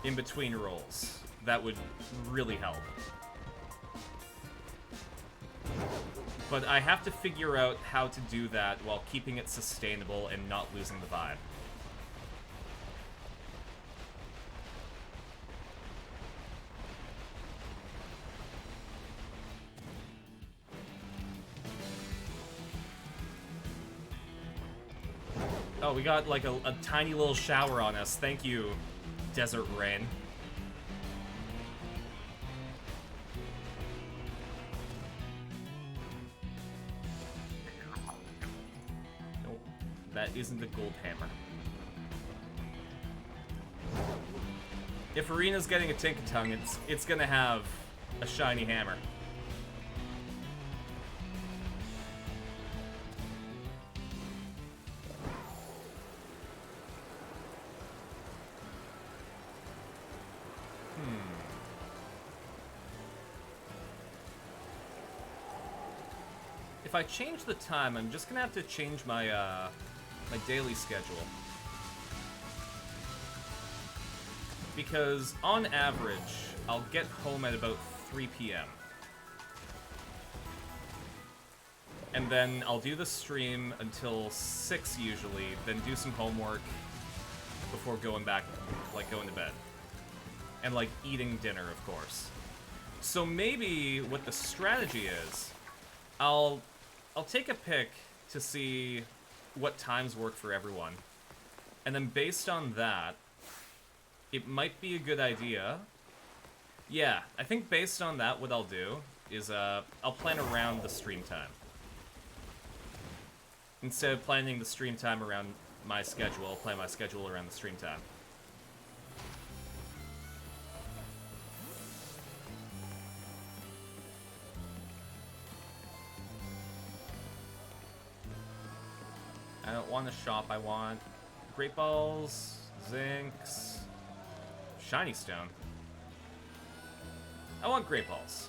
in between roles, that would really help. But I have to figure out how to do that while keeping it sustainable and not losing the vibe. Oh, we got like a tiny little shower on us. Thank you, Desert Rain. Nope, that isn't the gold hammer. If Arena's getting a Tinkatongue, it's gonna have a shiny hammer. If I change the time, I'm just gonna have to change my my daily schedule. because on average, I'll get home at about 3 p.m. And then I'll do the stream until 6 usually, then do some homework before going back, like going to bed. And like eating dinner, of course. So maybe what the strategy is, I'll take a pick to see what times work for everyone. And then based on that, it might be a good idea. Yeah, I think based on that, what I'll do is I'll plan around the stream time. Instead of planning the stream time around my schedule, I'll plan my schedule around the stream time. I don't want a shop, I want Great Balls, Zincs, Shiny Stone. I want Great Balls.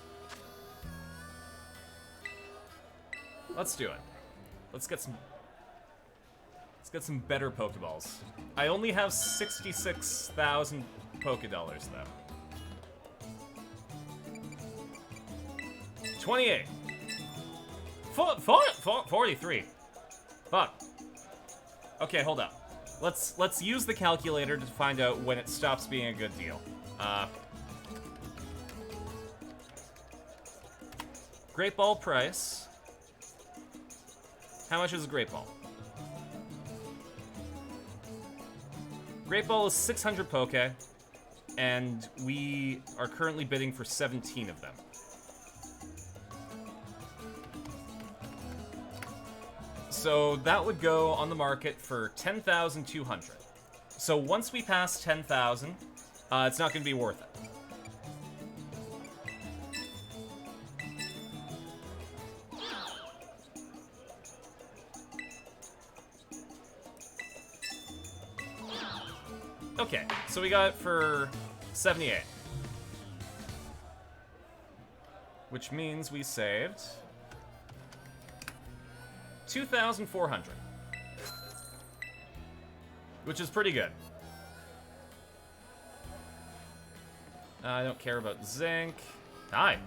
Let's do it. Let's get some better Pokeballs. I only have 66,000 Pokedollars though. 28. 43. Fuck. Okay, hold up. Let's use the calculator to find out when it stops being a good deal. Great Ball price. How much is a Great Ball? Great Ball is 600 Poke, and we are currently bidding for 17 of them. So that would go on the market for 10,200. So once we pass 10,000, it's not going to be worth it. Okay, so we got it for 78. Which means we saved 2,400. Which is pretty good. I don't care about Zinc. Hi.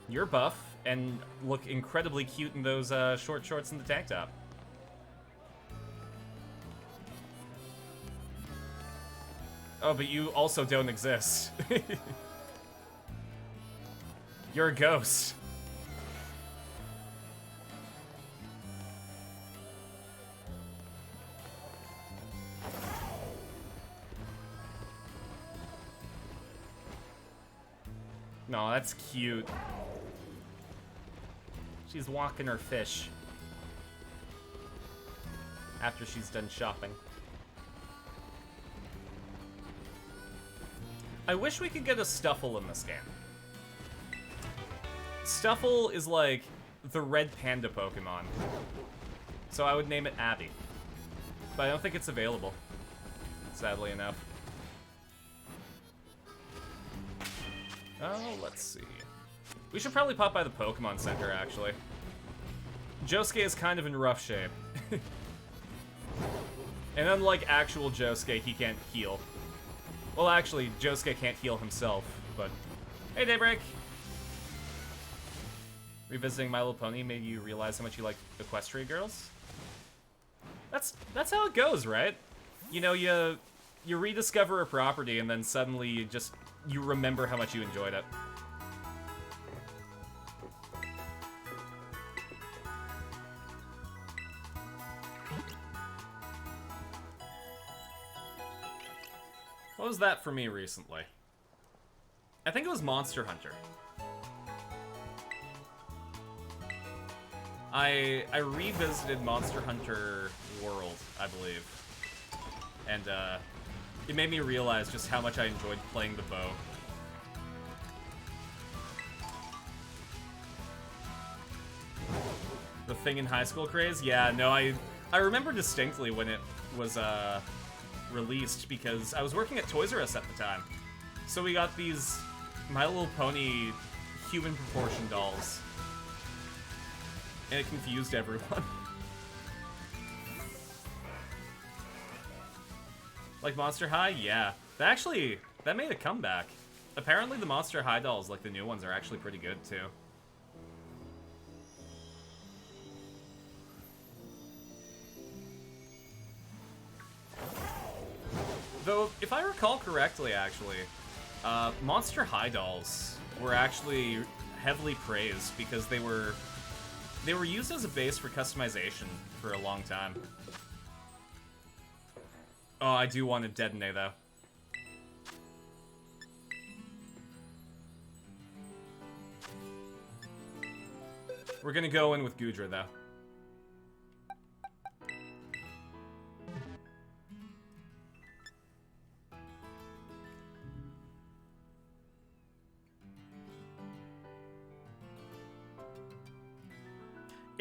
You're buff and look incredibly cute in those short shorts and the tank top. Oh, but you also don't exist. You're a ghost. No, that's cute. She's walking her fish. After she's done shopping. I wish we could get a Stuffle in this game. Stuffle is like the red panda Pokemon. So I would name it Abby. But I don't think it's available, sadly enough. Oh, let's see. We should probably pop by the Pokemon Center, actually. Josuke is kind of in rough shape. And unlike actual Josuke, he can't heal. Well, actually, Josuke can't heal himself, but... Hey, Daybreak! Revisiting My Little Pony made you realize how much you like Equestria Girls? That's how it goes, right? You know, you rediscover a property and then suddenly you remember how much you enjoyed it. What was that for me recently? I think it was Monster Hunter. I revisited Monster Hunter World, I believe. And it made me realize just how much I enjoyed playing the bow. The thing in high school craze? Yeah, no, I remember distinctly when it was released because I was working at Toys R Us at the time. So we got these My Little Pony human proportion dolls. And it confused everyone. Like Monster High? Yeah. That made a comeback. Apparently the Monster High dolls, like the new ones, are actually pretty good too. Though, if I recall correctly, actually, Monster High dolls were actually heavily praised because they were used as a base for customization for a long time. Oh, I do want to detonate though. We're gonna go in with Gudra though.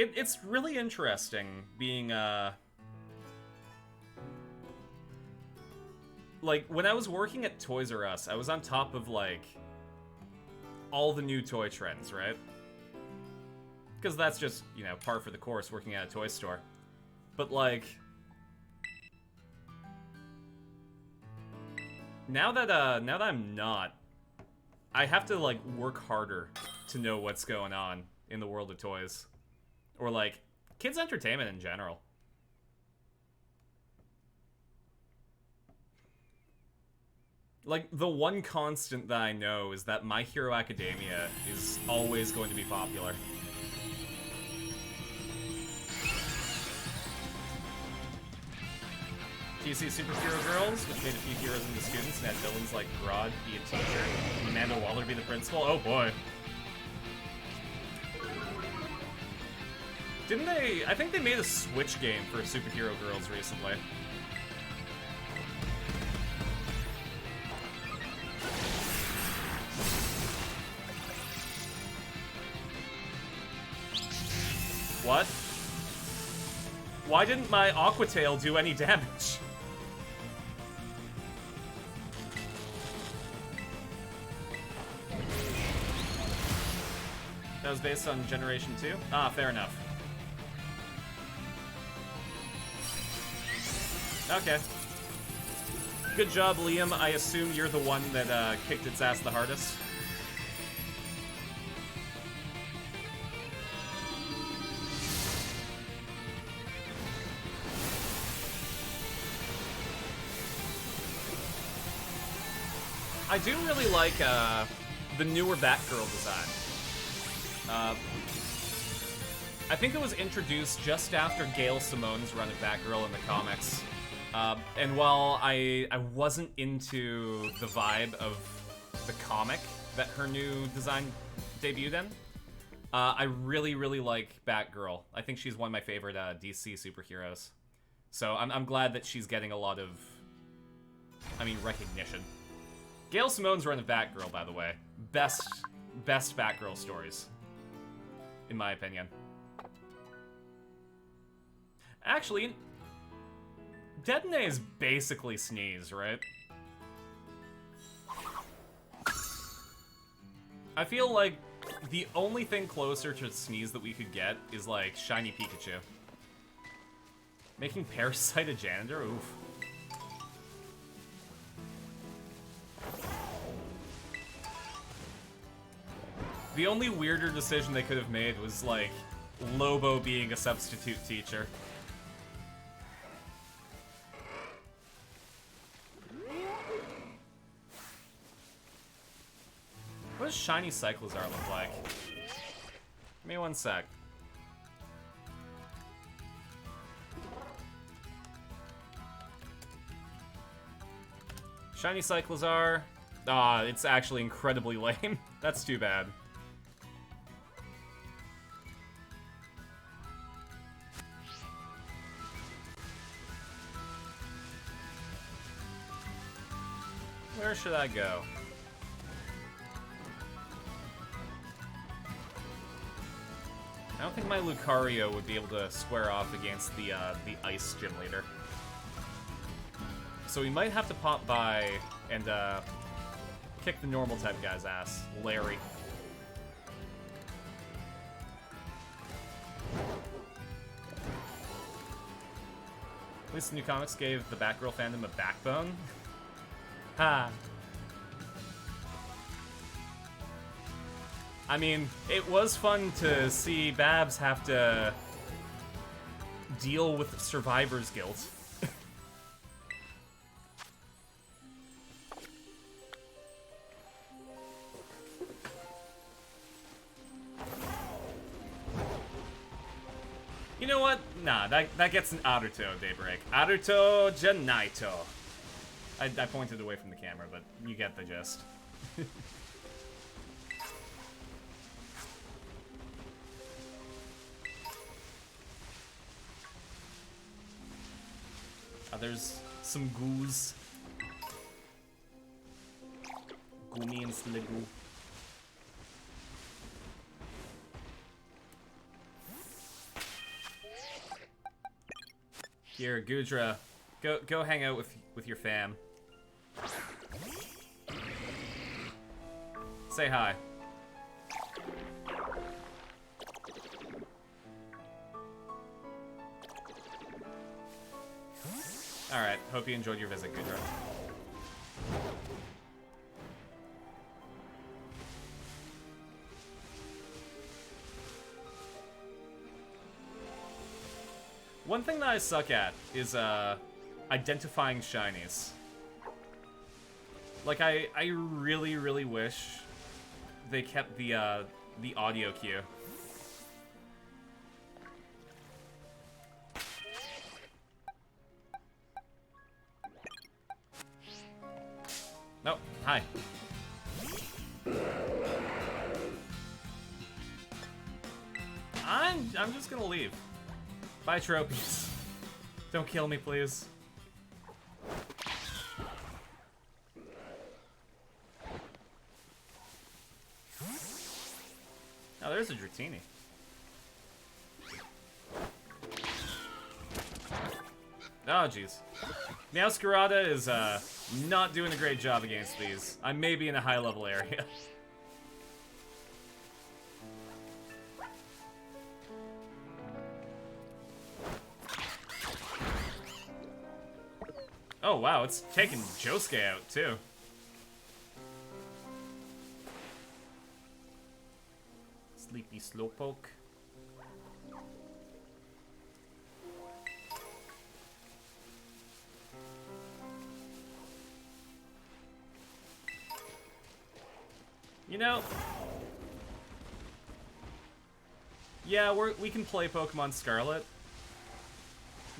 It's really interesting being, like, when I was working at Toys R Us, I was on top of, like, all the new toy trends, right? Because that's just, you know, par for the course working at a toy store. But, like, now that I'm not, I have to, like, work harder to know what's going on in the world of toys. Or, like, kids' entertainment in general. Like, the one constant that I know is that My Hero Academia is always going to be popular. DC Superhero Girls, which made a few heroes into students and had villains like Grodd be a teacher, and Amanda Waller be the principal. Oh boy. Didn't they... I think they made a Switch game for Superhero Girls recently. What? Why didn't my Aqua Tail do any damage? That was based on Generation 2? Ah, fair enough. Okay. Good job, Liam. I assume you're the one that kicked its ass the hardest. I do really like the newer Batgirl design. I think it was introduced just after Gail Simone's run of Batgirl in the comics. And while I wasn't into the vibe of the comic that her new design debuted in, I really, really like Batgirl. I think she's one of my favorite DC superheroes. So I'm glad that she's getting a lot of, recognition. Gail Simone's run of Batgirl, by the way, best Batgirl stories, in my opinion. Actually, Detonate is basically Sneeze, right? I feel like the only thing closer to Sneeze that we could get is, like, Shiny Pikachu. Making Parasite a janitor? Oof. The only weirder decision they could have made was, like, Lobo being a substitute teacher. What does Shiny Cyclozar look like? Give me one sec. Shiny Cyclozar. Ah, it's actually incredibly lame. That's too bad. Where should I go? I don't think my Lucario would be able to square off against the Ice Gym Leader. So we might have to pop by and kick the normal type guy's ass. Larry. At least the new comics gave the Batgirl fandom a backbone. Ha. I mean, it was fun to see Babs have to deal with survivor's guilt. You know what? Nah, that gets an Aruto Daybreak. Aruto Janaito. I pointed away from the camera, but you get the gist. There's some goos. Gumi and Sligu. Here, Gudra, go hang out with your fam. Say hi. Alright, hope you enjoyed your visit, Gudra. One thing that I suck at is identifying shinies. Like I really, really wish they kept the audio cue. Nope. Hi. I'm just gonna leave. Bye, trophies. Don't kill me, please. Oh, there's a Dratini. Oh, jeez. Meowscarada is, not doing a great job against these. I may be in a high-level area. Oh, wow, it's taking Josuke out, too. Sleepy Slowpoke. You know... Yeah, we can play Pokemon Scarlet.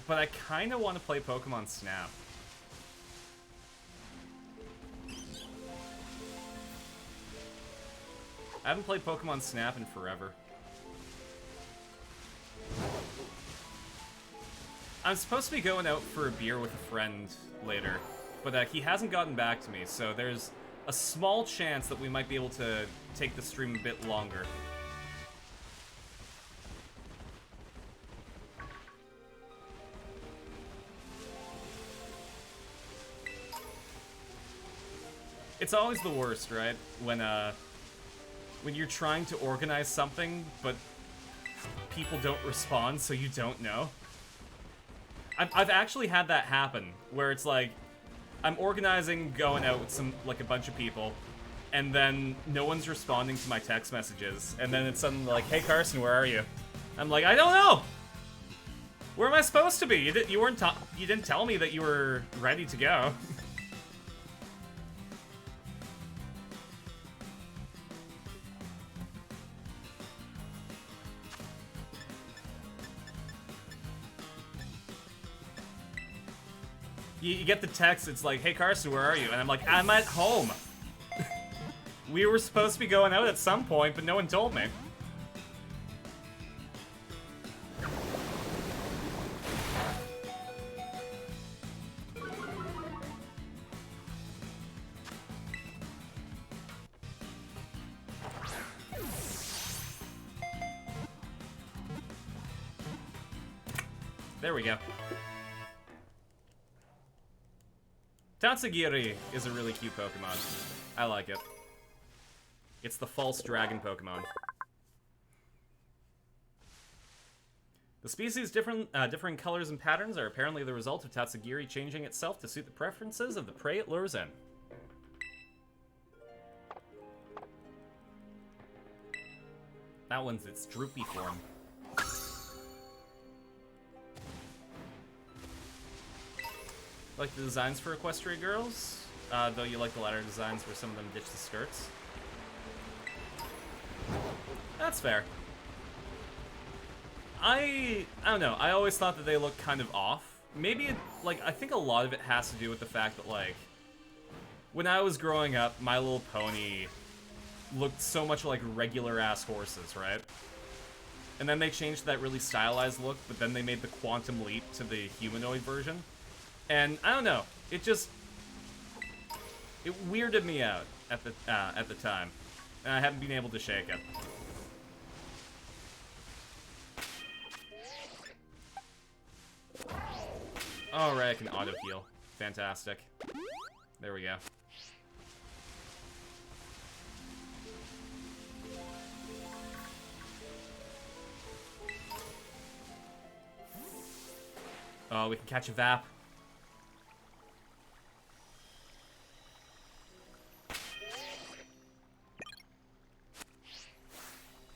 But I kinda want to play Pokemon Snap. I haven't played Pokemon Snap in forever. I'm supposed to be going out for a beer with a friend later, but he hasn't gotten back to me, so there's a small chance that we might be able to take the stream a bit longer. It's always the worst, right? When you're trying to organize something, but people don't respond, so you don't know. I've actually had that happen, where it's like, I'm organizing, going out with a bunch of people, and then no one's responding to my text messages, and then it's suddenly like, hey Carson, where are you? I'm like, I don't know! Where am I supposed to be? You didn't tell me that you were ready to go. You get the text, it's like, hey Carson, where are you? And I'm like, I'm at home. We were supposed to be going out at some point, but no one told me. There we go. Tatsugiri is a really cute Pokemon. I like it. It's the false dragon Pokemon. The species' differing colors and patterns are apparently the result of Tatsugiri changing itself to suit the preferences of the prey it lures in. That one's its droopy form. Like the designs for Equestria Girls? Though you like the latter designs where some of them ditch the skirts. That's fair. I don't know, I always thought that they looked kind of off. Maybe, I think a lot of it has to do with the fact that, when I was growing up, My Little Pony looked so much like regular-ass horses, right? And then they changed that really stylized look, but then they made the quantum leap to the humanoid version. And, I don't know, it weirded me out at the time. And I haven't been able to shake it. Alright, I can auto-heal. Fantastic. There we go. Oh, we can catch a Vap.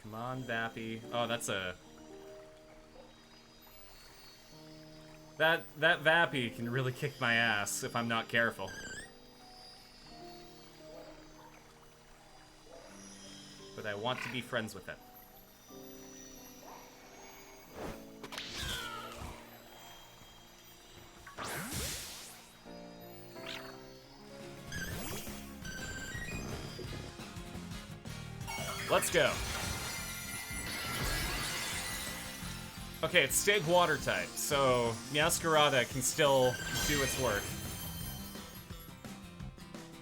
Come on, Vappy. Oh, that's a... That Vappy can really kick my ass if I'm not careful. But I want to be friends with it. Let's go. Okay, it's Stag Water type, so Meowscarada can still do its work.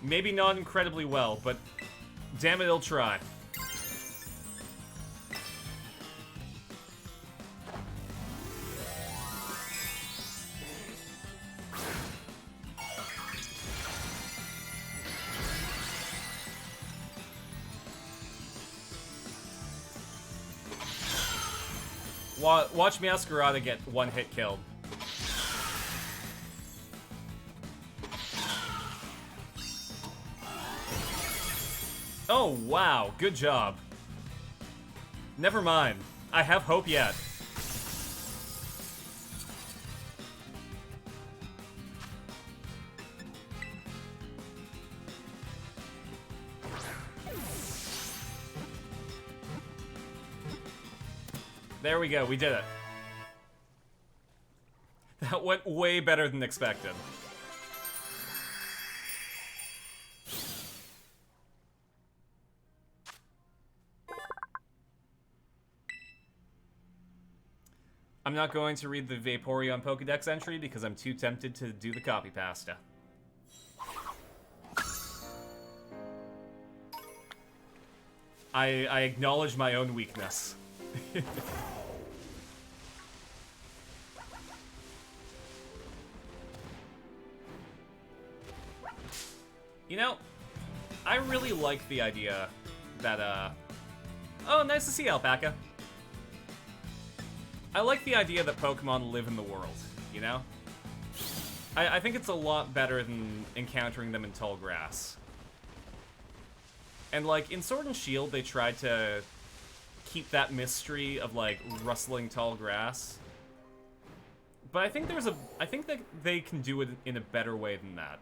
Maybe not incredibly well, but damn it, it'll try. Watch Meowscarada get one hit killed. Oh, wow. Good job. Never mind. I have hope yet. There we go, we did it. That went way better than expected. I'm not going to read the Vaporeon Pokedex entry because I'm too tempted to do the copy pasta. I acknowledge my own weakness. You know, I really like the idea that, oh, nice to see you, Alpaca. I like the idea that Pokemon live in the world, you know? I think it's a lot better than encountering them in tall grass. And, in Sword and Shield, they tried to keep that mystery of, rustling tall grass. But I think that they can do it in a better way than that.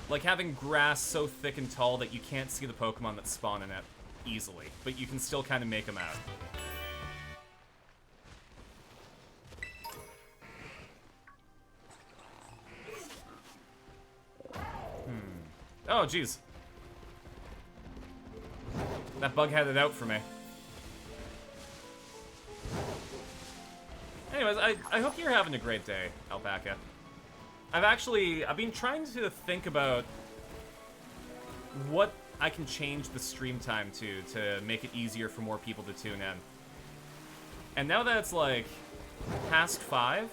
Like having grass so thick and tall that you can't see the Pokemon that spawn in it easily, but you can still kind of make them out. Oh, jeez. That bug had it out for me. Anyways, I hope you're having a great day, Alpaca. I've been trying to think about what I can change the stream time to make it easier for more people to tune in. And now that it's past 5,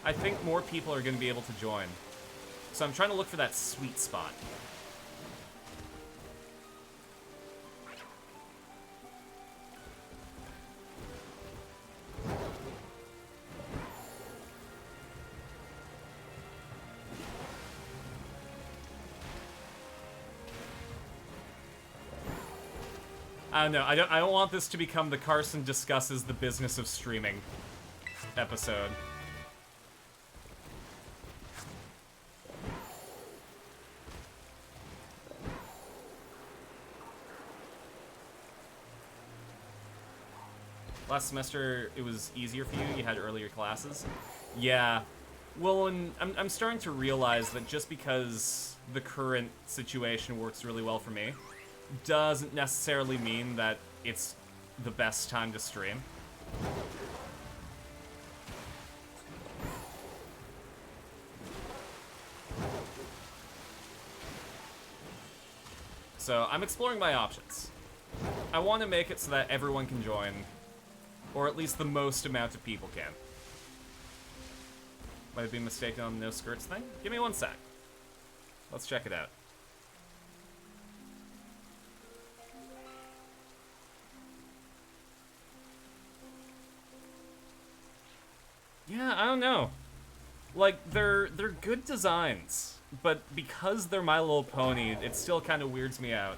I think more people are going to be able to join. So I'm trying to look for that sweet spot. I don't know. I don't want this to become the Carson discusses the business of streaming episode. Last semester, it was easier for you. You had earlier classes. Yeah. Well, and I'm starting to realize that just because the current situation works really well for me, doesn't necessarily mean that it's the best time to stream. So I'm exploring my options. I want to make it so that everyone can join, or at least the most amount of people can. Might have been mistaken on the no skirts thing? Give me one sec. Let's check it out. Yeah, I don't know. Like, they're good designs, but because they're My Little Pony, it still kind of weirds me out.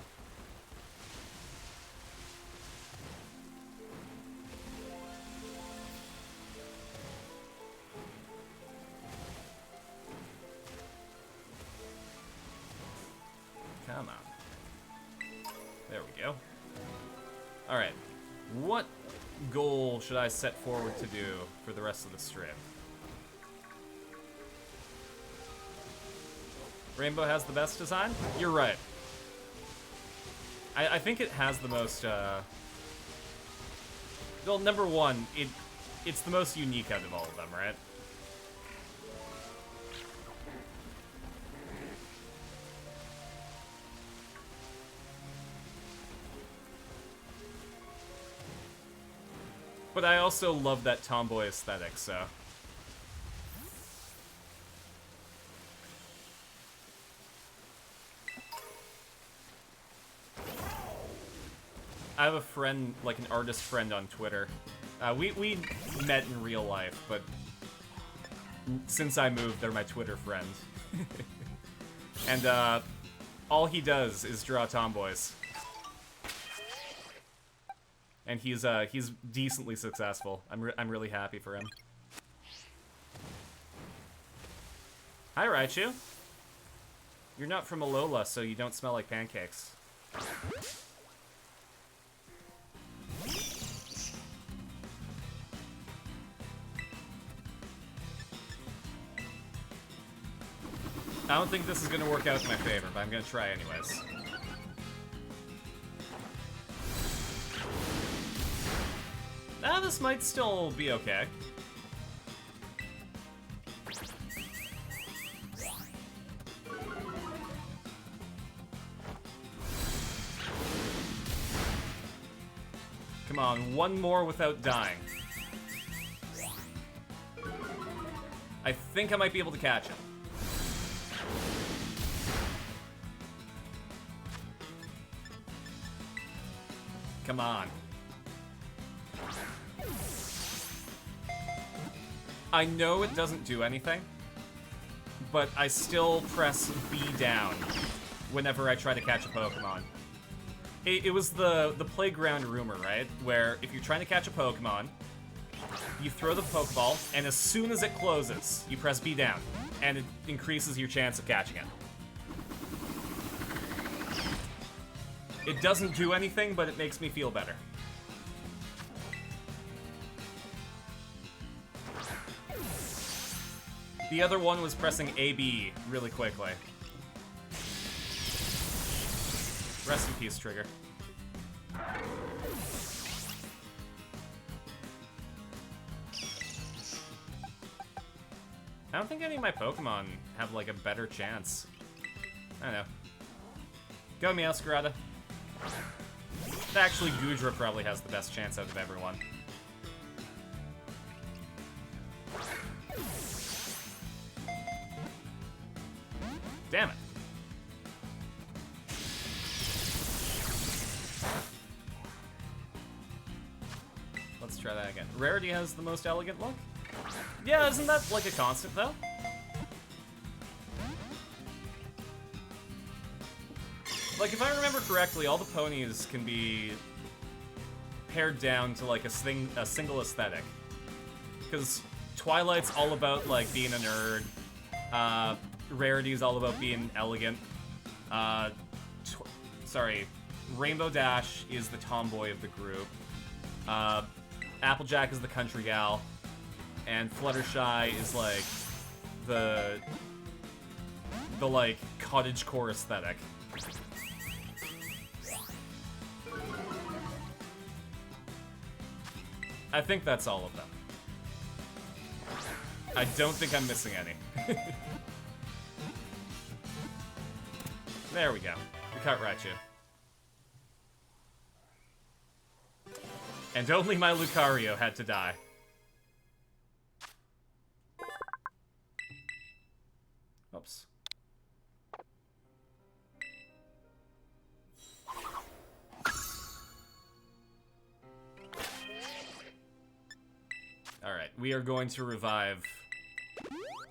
Come on. There we go. Alright. What goal should I set forward to do for the rest of the stream? Rainbow has the best design? You're right. I think it has the most, well, number one, it's the most unique out of all of them, right? But I also love that tomboy aesthetic, so... I have a friend, like an artist friend on Twitter. We met in real life, but since I moved, they're my Twitter friend. And all he does is draw tomboys. And he's decently successful. I'm really happy for him. Hi, Raichu. You're not from Alola, so you don't smell like pancakes. I don't think this is gonna work out in my favor, but I'm gonna try anyways. This might still be okay. Come on, one more without dying. I think I might be able to catch it. Come on. I know it doesn't do anything, but I still press B down whenever I try to catch a Pokemon. It was the playground rumor, right? Where if you're trying to catch a Pokemon, you throw the Pokeball, and as soon as it closes, you press B down, and it increases your chance of catching it. It doesn't do anything, but it makes me feel better. The other one was pressing AB really quickly. Rest in peace, Trigger. I don't think any of my Pokemon have, like, a better chance. I don't know. Go, Meowscarada. Actually, Goodra probably has the best chance out of everyone. Damn it. Let's try that again. Rarity has the most elegant look? Yeah, isn't that like a constant, though? Like, if I remember correctly, all the ponies can be pared down to like a single aesthetic. Because Twilight's all about like being a nerd. Rarity's all about being elegant. Rainbow Dash is the tomboy of the group. Applejack is the country gal. And Fluttershy is like the like cottagecore aesthetic. I think that's all of them. I don't think I'm missing any. There we go. We cut Raichu. And only my Lucario had to die. Oops. Alright, we are going to revive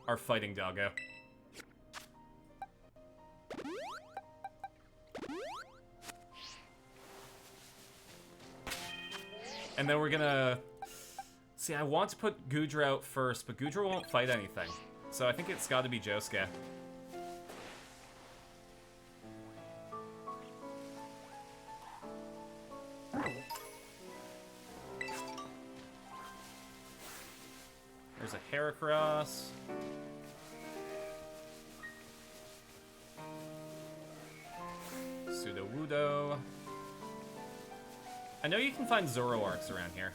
our fighting doggo. And then we're gonna... See, I want to put Goodra out first, but Goodra won't fight anything. So I think it's gotta be Josuke. There's a Heracross. Sudowoodo. I know you can find Zoroarks around here.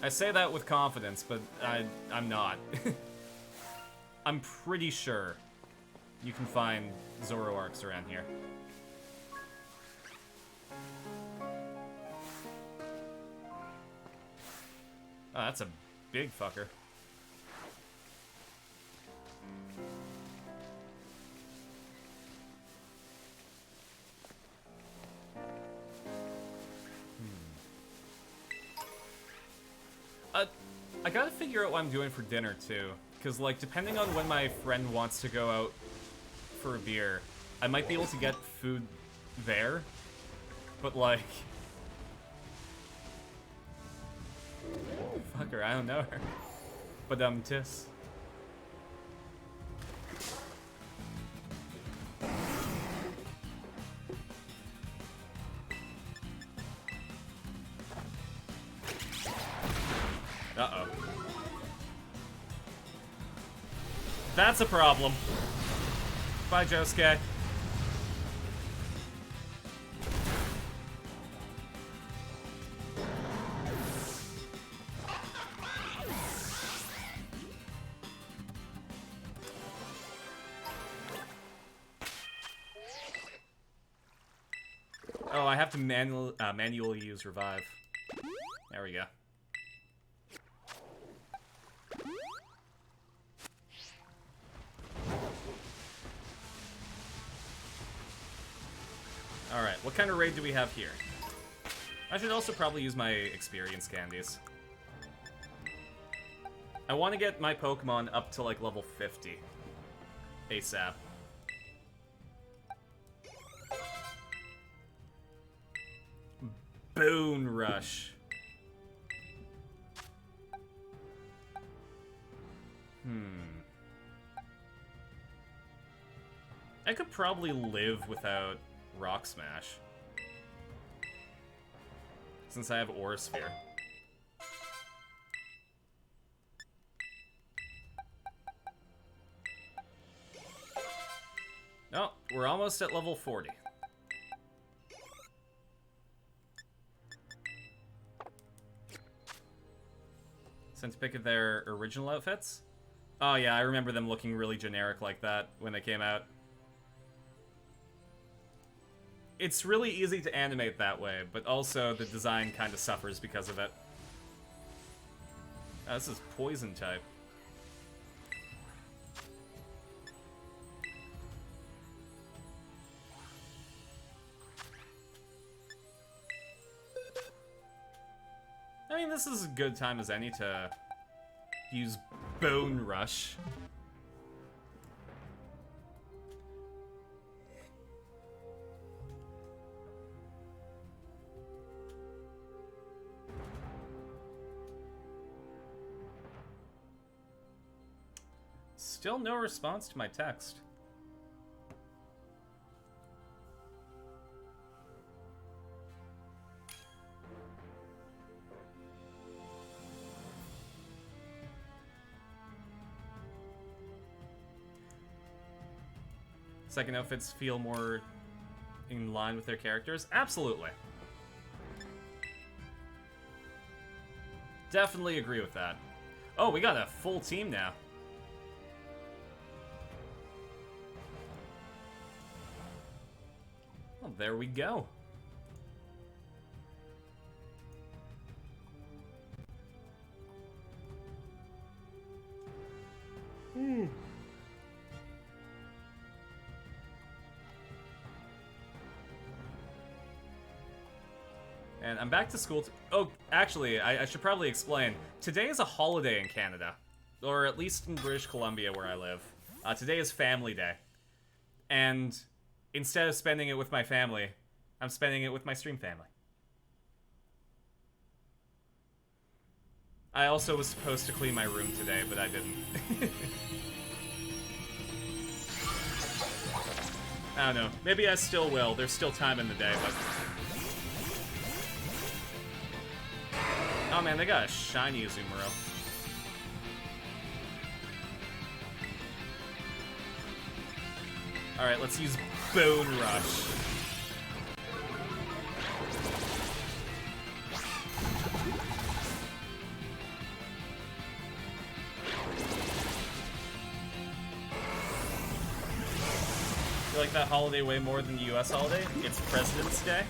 I say that with confidence, but I'm not. I'm pretty sure you can find Zoroarks around here. Oh, that's a big fucker. I gotta figure out what I'm doing for dinner, too. Because, like, depending on when my friend wants to go out for a beer, I might be able to get food there. But, like... Fuck her, I don't know her. But, tis. Uh-oh. That's a problem. Bye, Josuke. Oh, I have to manually use revive. There we go. Alright, what kind of raid do we have here? I should also probably use my experience candies. I want to get my Pokemon up to, like, level 50. ASAP. Bone Rush. I could probably live without Rock Smash, since I have Aura Sphere. Oh, we're almost at level 40. Sent to pick at their original outfits? Oh yeah, I remember them looking really generic like that when they came out. It's really easy to animate that way, but also the design kind of suffers because of it. Oh, this is Poison type. I mean, this is as good time as any to use Bone Rush. Still no response to my text. Second outfits feel more in line with their characters? Absolutely. Definitely agree with that. Oh, we got a full team now. Well, there we go. And I'm back to school. Oh, actually, I should probably explain. Today is a holiday in Canada, or at least in British Columbia where I live. Today is Family Day. And instead of spending it with my family, I'm spending it with my stream family. I also was supposed to clean my room today, but I didn't. I don't know. Maybe I still will. There's still time in the day, but... Oh man, they got a shiny Azumarill. Alright, let's use Bone Rush. You like that holiday way more than the US holiday? It's President's Day.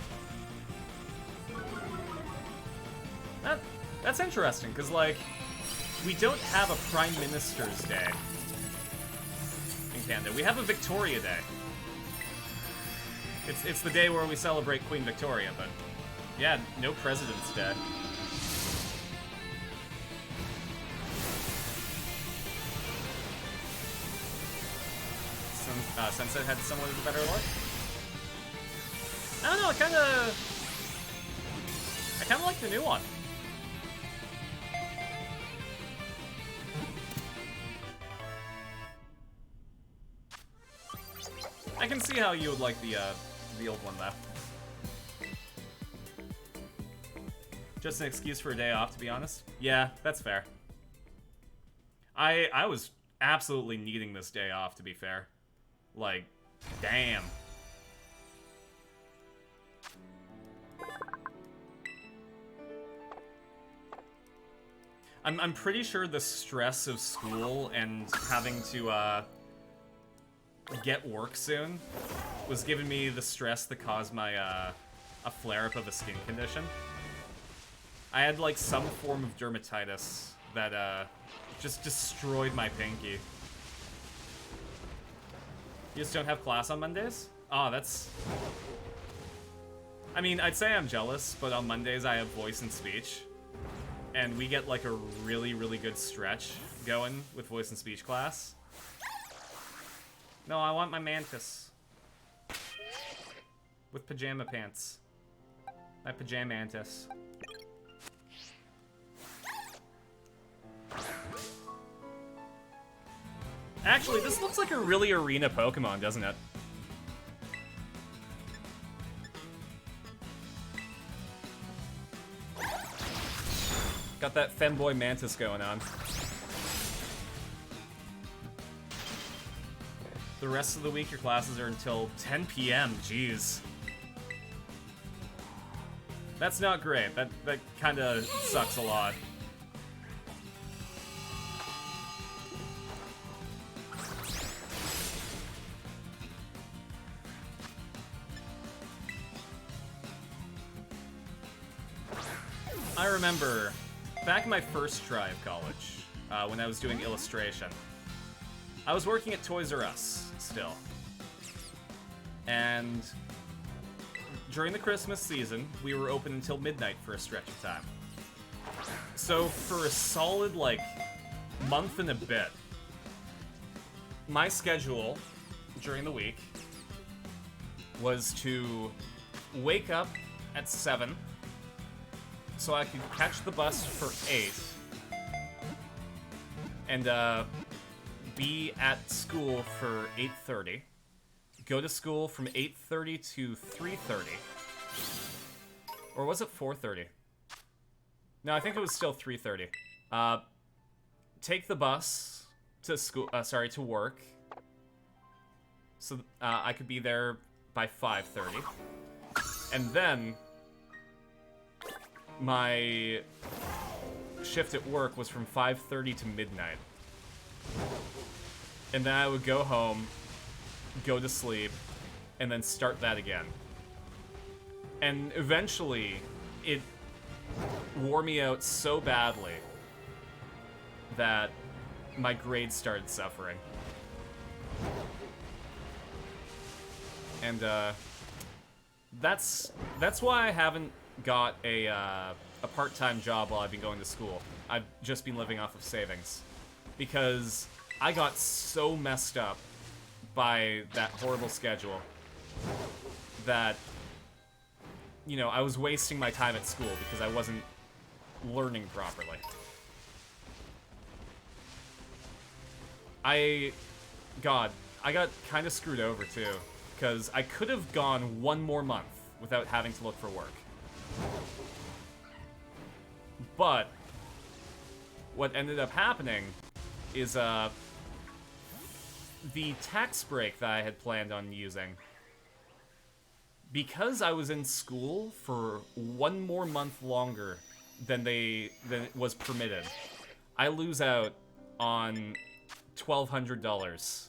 That's interesting, because, like, we don't have a Prime Minister's Day in Canada. We have a Victoria Day. It's the day where we celebrate Queen Victoria, but, yeah, no President's Day. Sunset had someone with a better look? I don't know, I kinda like the new one. I can see how you would like the old one, though. Just an excuse for a day off, to be honest. Yeah, that's fair. I was absolutely needing this day off, to be fair. Like, damn. I'm pretty sure the stress of school and having to, get work soon was giving me the stress that caused my, a flare-up of a skin condition. I had, like, some form of dermatitis that, just destroyed my pinky. You just don't have class on Mondays? Oh, that's... I mean, I'd say I'm jealous, but on Mondays I have voice and speech. And we get, like, a really, really good stretch going with voice and speech class. No, I want my mantis. With pajama pants. My pajama mantis. Actually, this looks like a really arena Pokemon, doesn't it? Got that femboy mantis going on. The rest of the week, your classes are until 10 p.m. Jeez. That's not great. That kind of sucks a lot. I remember back in my first try of college, when I was doing illustration, I was working at Toys R Us still. And during the Christmas season, we were open until midnight for a stretch of time. So for a solid, like, month and a bit, my schedule during the week was to wake up at 7 so I could catch the bus for 8 and be at school for 8:30, go to school from 8:30 to 3:30, or was it 4:30? No, I think it was still 3:30. Take the bus to school, to work, so I could be there by 5:30, and then my shift at work was from 5:30 to midnight. And then I would go home, go to sleep, and then start that again. And eventually, it wore me out so badly that my grades started suffering. And that's why I haven't got a part-time job while I've been going to school. I've just been living off of savings. Because I got so messed up by that horrible schedule that, you know, I was wasting my time at school because I wasn't learning properly. I got kind of screwed over too, because I could have gone one more month without having to look for work. But what ended up happening is the tax break that I had planned on using, because I was in school for one more month longer than it was permitted, I lose out on $1,200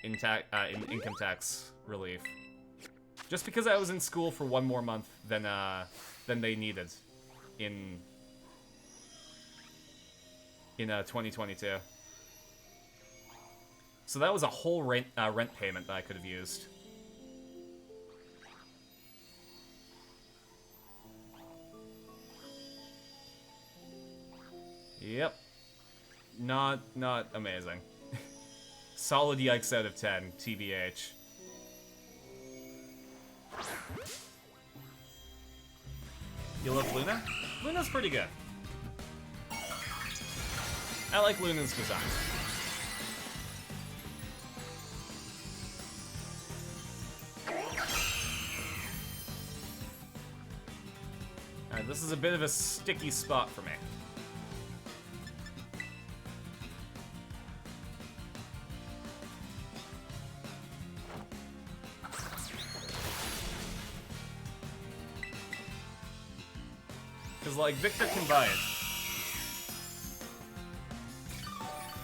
in income tax relief, just because I was in school for one more month than they needed in 2022. So that was a whole rent payment that I could have used. Yep. Not amazing. Solid yikes out of 10, TBH. You love Luna? Luna's pretty good. I like Luna's design. Alright, this is a bit of a sticky spot for me. Because, like, Victor can buy it.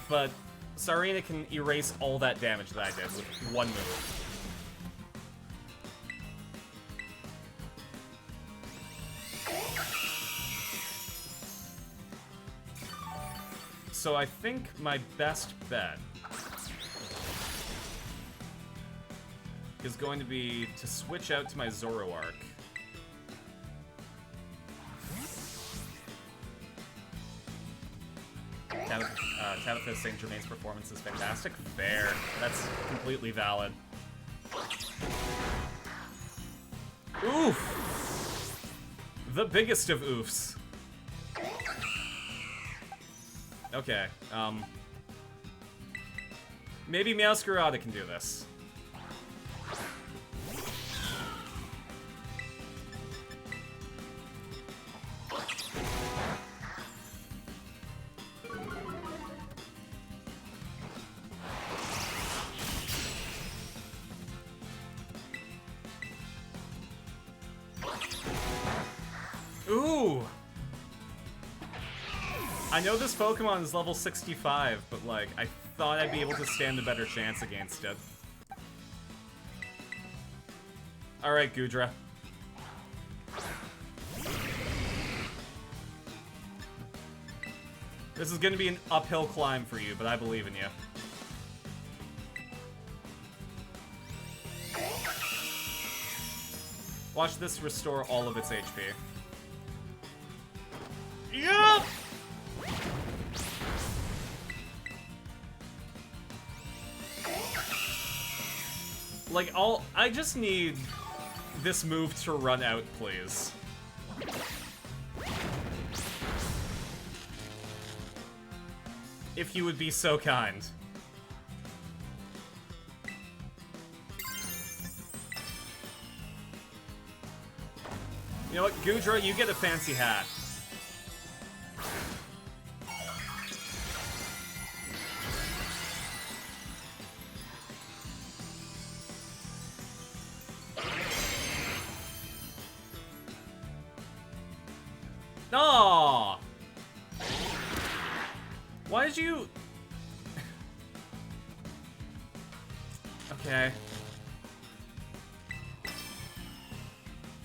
But Sarina can erase all that damage that I did with one move. So I think my best bet is going to be to switch out to my Zoroark. Tabitha St. Germain's performance is fantastic. Fair. That's completely valid. Oof! The biggest of oofs. Okay, maybe Meowscarada can do this. Ooh! I know this Pokemon is level 65, but, like, I thought I'd be able to stand a better chance against it. Alright, Goodra. This is gonna be an uphill climb for you, but I believe in you. Watch this restore all of its HP. Yup! Like, I just need this move to run out, please. If you would be so kind. You know what, Gudra, you get a fancy hat. No. Why did you? Okay.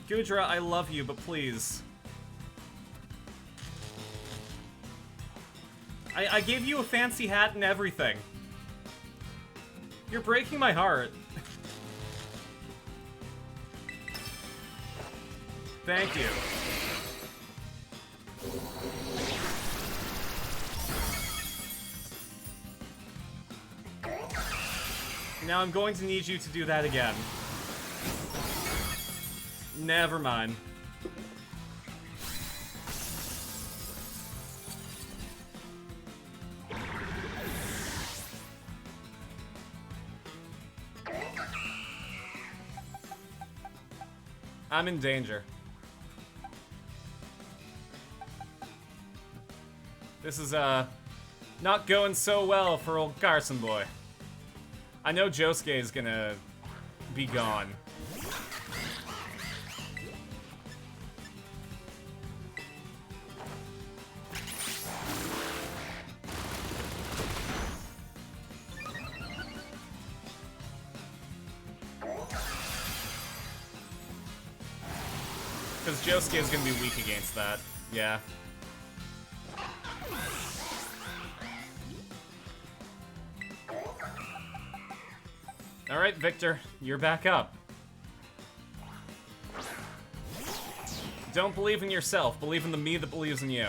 Gudra, I love you, but please. I gave you a fancy hat and everything. You're breaking my heart. Thank you. Now I'm going to need you to do that again. Never mind. I'm in danger. This is, not going so well for old Carson boy. I know Josuke is gonna be gone. Because Josuke is gonna be weak against that. Yeah. Alright, Victor, you're back up. Don't believe in yourself, believe in the me that believes in you.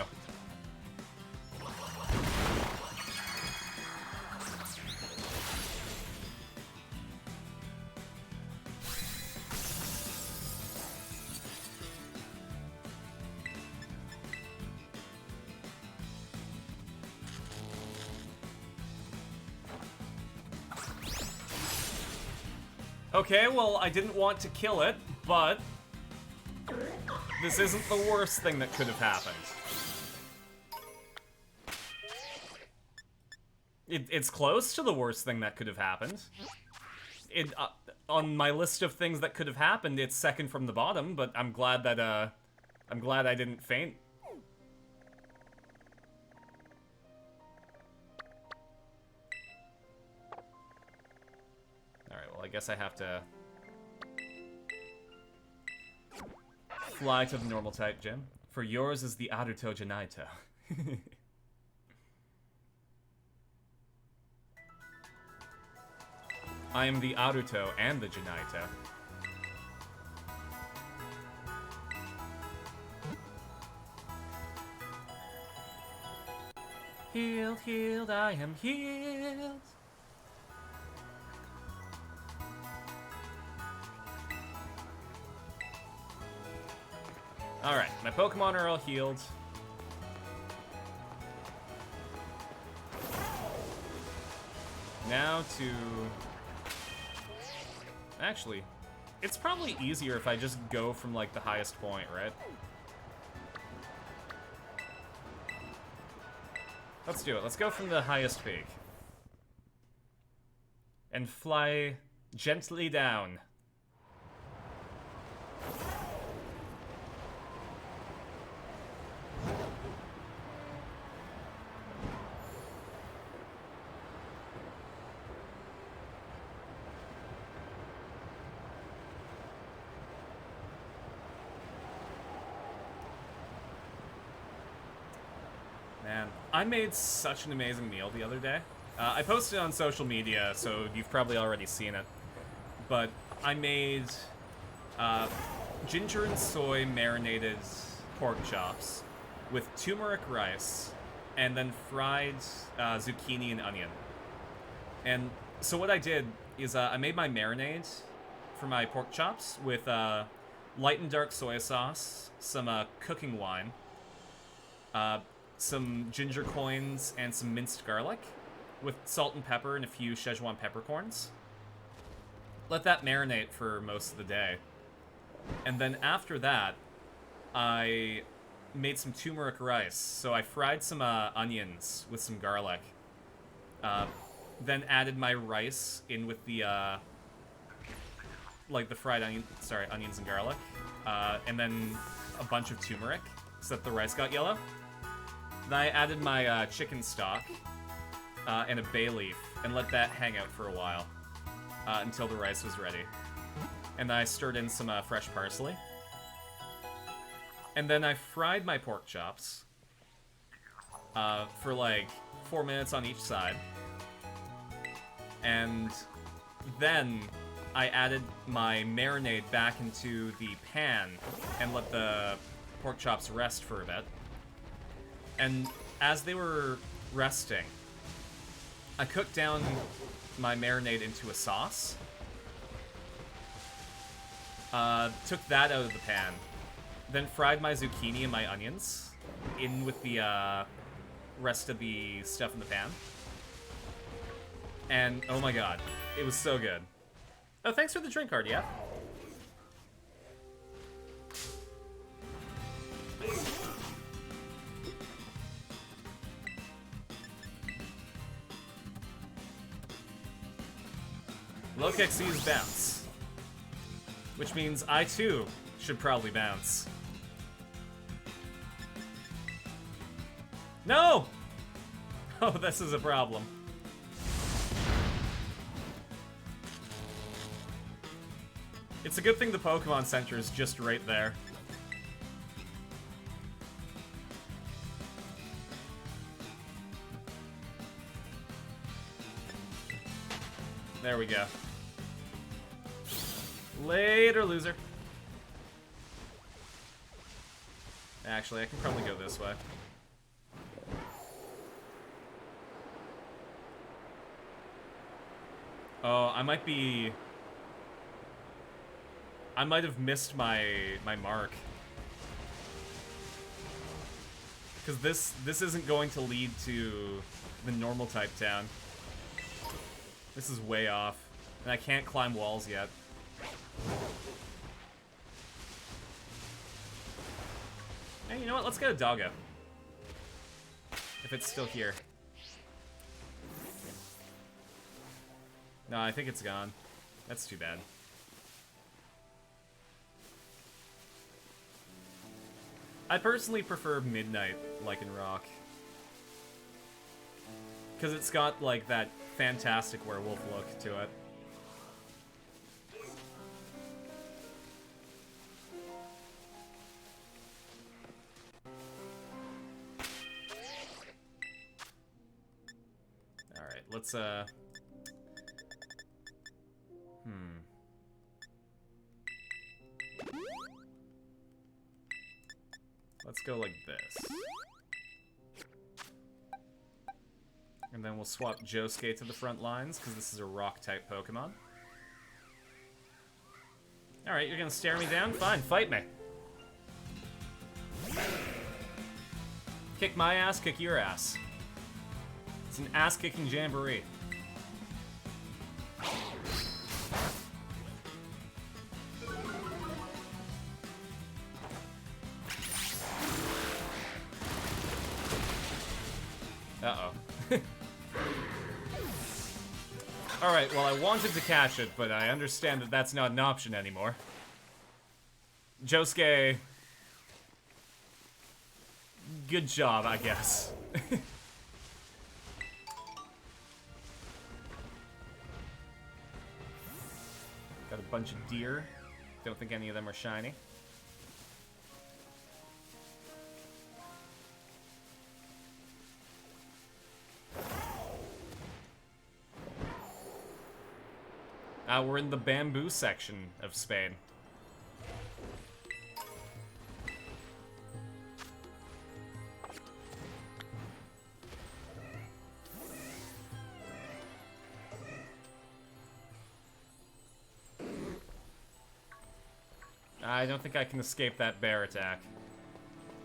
Okay, well, I didn't want to kill it, but this isn't the worst thing that could have happened. It's close to the worst thing that could have happened. On my list of things that could have happened, it's second from the bottom, but I'm glad that, I'm glad I didn't faint. I guess I have to fly to the normal type gym. For yours is the Aruto Janaito. I am the Aruto and the Janaito. Healed, healed, I am healed. Alright, my Pokemon are all healed. Now to... Actually, it's probably easier if I just go from, like, the highest point, right? Let's do it. Let's go from the highest peak. And fly gently down. Man, I made such an amazing meal the other day. I posted it on social media, so you've probably already seen it. But I made ginger and soy marinated pork chops with turmeric rice and then fried zucchini and onion. And so what I did is I made my marinade for my pork chops with light and dark soy sauce, some cooking wine, some ginger coins, and some minced garlic, with salt and pepper and a few Szechuan peppercorns. Let that marinate for most of the day. And then after that, I made some turmeric rice. So I fried some onions with some garlic. Then added my rice in with the like the fried onions and garlic, and then a bunch of turmeric so that the rice got yellow. Then I added my chicken stock and a bay leaf and let that hang out for a while until the rice was ready. And then I stirred in some fresh parsley. And then I fried my pork chops for like 4 minutes on each side. And then I added my marinade back into the pan and let the pork chops rest for a bit. And as they were resting, I cooked down my marinade into a sauce. Took that out of the pan. Then fried my zucchini and my onions in with the rest of the stuff in the pan. And oh my god, it was so good. Oh, thanks for the drink card, yeah? Lokex's bounce. Which means I too should probably bounce. No! Oh, this is a problem. It's a good thing the Pokemon Center is just right there. There we go. Later, loser. Actually, I can probably go this way. Oh, I might have missed my mark. Because this isn't going to lead to the normal type town. This is way off. And I can't climb walls yet. Hey, you know what? Let's get a doggo. If it's still here. No, I think it's gone. That's too bad. I personally prefer Midnight Lycanroc. Because it's got, like, that fantastic werewolf look to it. Alright, let's, Let's go like this. And then we'll swap Josuke to the front lines, because this is a rock-type Pokemon. Alright, you're gonna stare me down? Fine, fight me. Kick my ass, kick your ass. It's an ass-kicking jamboree. Uh-oh. Alright, well, I wanted to catch it, but I understand that that's not an option anymore. Josuke... Good job, I guess. Got a bunch of deer. Don't think any of them are shiny. We're in the bamboo section of Spain. I don't think I can escape that bear attack.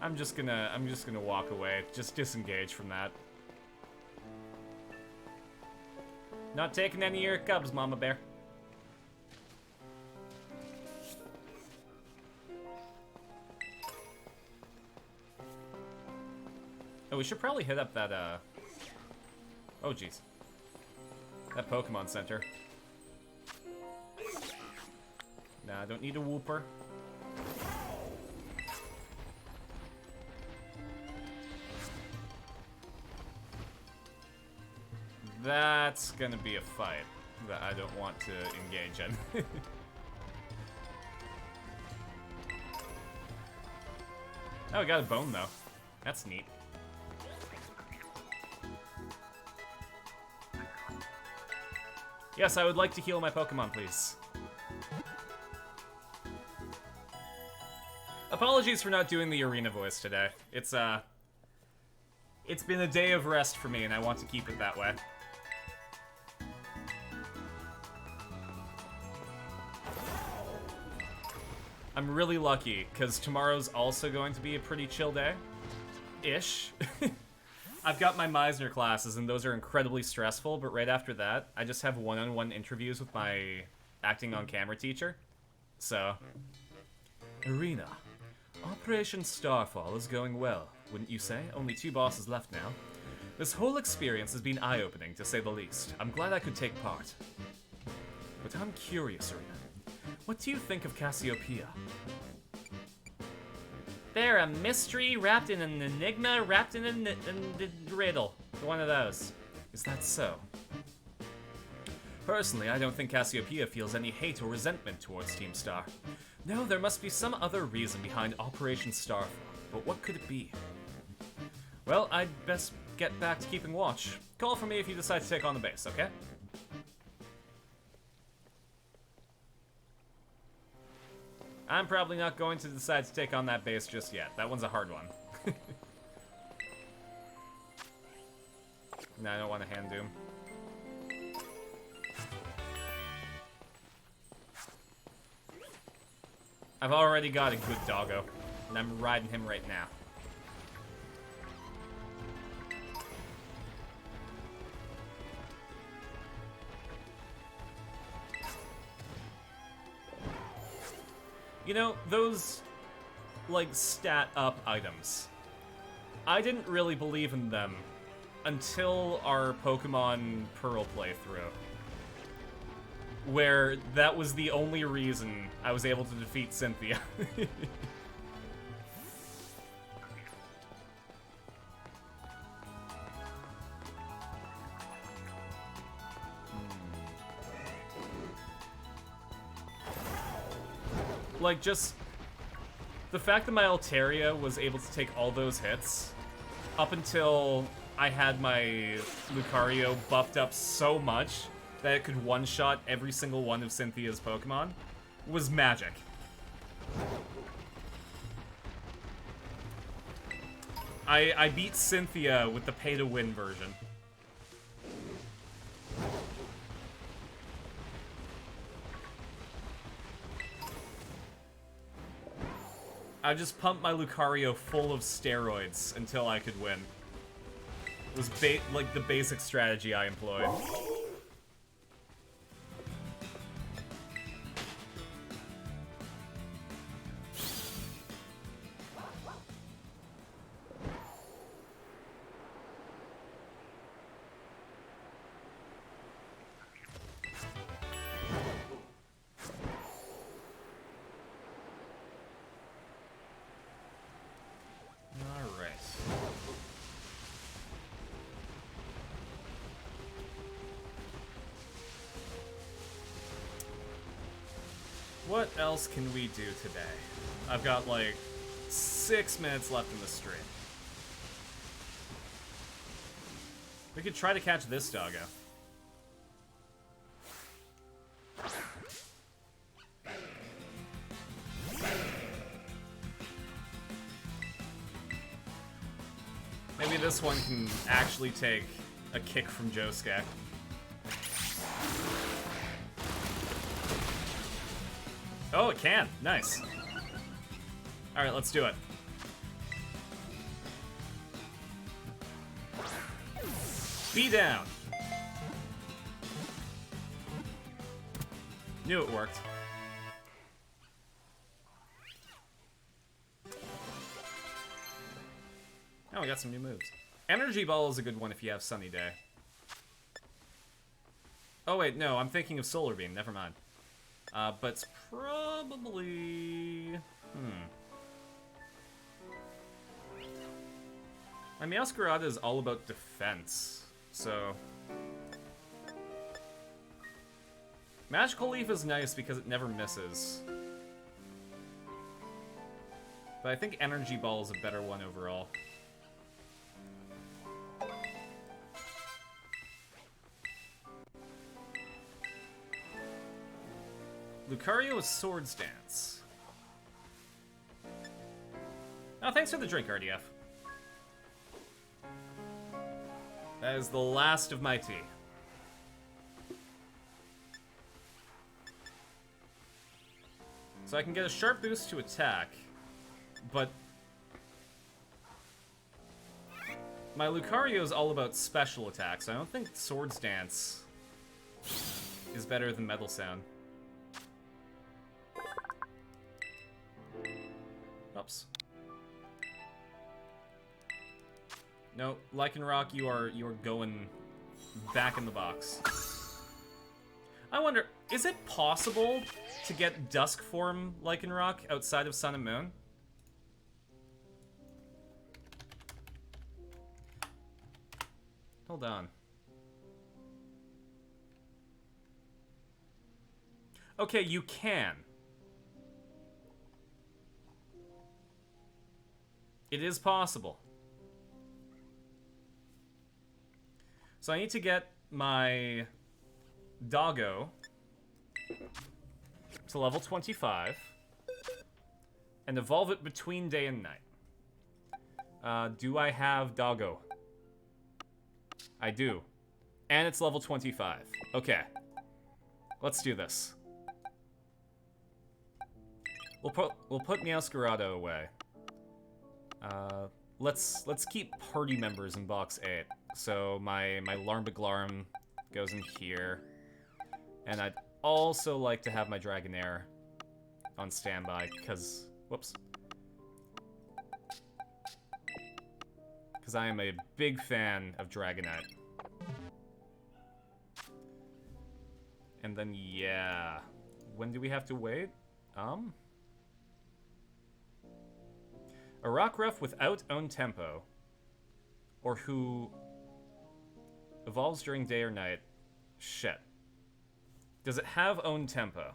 I'm just gonna walk away. Just disengage from that. Not taking any of your cubs, Mama Bear. Oh, we should probably hit up that, Oh, jeez. That Pokemon Center. Nah, I don't need a Wooper. That's gonna be a fight that I don't want to engage in. Oh, we got a bone, though. That's neat. Yes, I would like to heal my Pokemon, please. Apologies for not doing the arena voice today. It's been a day of rest for me, and I want to keep it that way. I'm really lucky, because tomorrow's also going to be a pretty chill day. Ish. I've got my Meisner classes, and those are incredibly stressful, but right after that, I just have one-on-one interviews with my acting on camera teacher. So, Erina, Operation Starfall is going well, wouldn't you say? Only 2 bosses left now. This whole experience has been eye-opening, to say the least. I'm glad I could take part. But I'm curious, Erina. What do you think of Cassiopeia? They're a mystery wrapped in an enigma, wrapped in a riddle. One of those. Is that so? Personally, I don't think Cassiopeia feels any hate or resentment towards Team Star. No, there must be some other reason behind Operation Starfall, but what could it be? Well, I'd best get back to keeping watch. Call for me if you decide to take on the base, okay? I'm probably not going to decide to take on that base just yet. That one's a hard one. No, I don't want to hand doom. I've already got a good doggo, and I'm riding him right now. You know, those, like, stat-up items, I didn't really believe in them until our Pokemon Pearl playthrough, where that was the only reason I was able to defeat Cynthia. Like, just the fact that my Altaria was able to take all those hits up until I had my Lucario buffed up so much that it could one-shot every single one of Cynthia's Pokemon was magic. I beat Cynthia with the pay-to-win version. I just pumped my Lucario full of steroids until I could win. It was like the basic strategy I employed. What else can we do today? I've got like 6 minutes left in the stream. We could try to catch this doggo. Maybe this one can actually take a kick from Josuke. Oh, it can. Nice. Alright, let's do it. Be down. Knew it worked. Oh, we got some new moves. Energy Ball is a good one if you have Sunny Day. Oh wait, no, I'm thinking of Solar Beam, never mind. But it's probably... My Meowscarada is all about defense, so... Magical Leaf is nice because it never misses. But I think Energy Ball is a better one overall. Lucario is Swords Dance. Oh, thanks for the drink, RDF. That is the last of my tea. So I can get a sharp boost to attack, but my Lucario is all about special attacks. So I don't think Swords Dance is better than Metal Sound. Oops. No, Lycanroc, you are going back in the box. I wonder, is it possible to get Dusk form Lycanroc outside of Sun and Moon? Hold on. Okay, you can. It is possible. So I need to get my Doggo to level 25 and evolve it between day and night. Do I have Doggo? I do. And it's level 25. Okay. Let's do this. We'll put Meowscarada away. Let's keep party members in box 8. So my Larmbaglarm goes in here. And I'd also like to have my Dragonair on standby, because... Whoops. Because I am a big fan of Dragonite. And then, yeah... When do we have to wait? A Rockruff without own tempo, or who evolves during day or night. Shit. Does it have own tempo?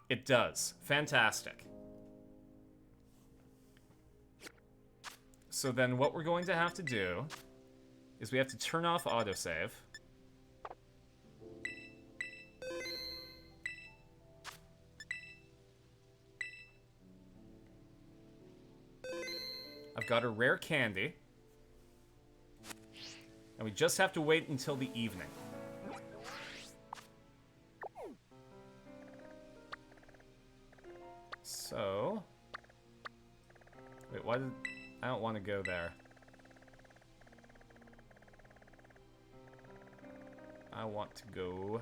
It does. Fantastic. So then what we're going to have to do is we have to turn off autosave. I've got a rare candy. And we just have to wait until the evening. So... Wait, why did... I don't want to go there. I want to go...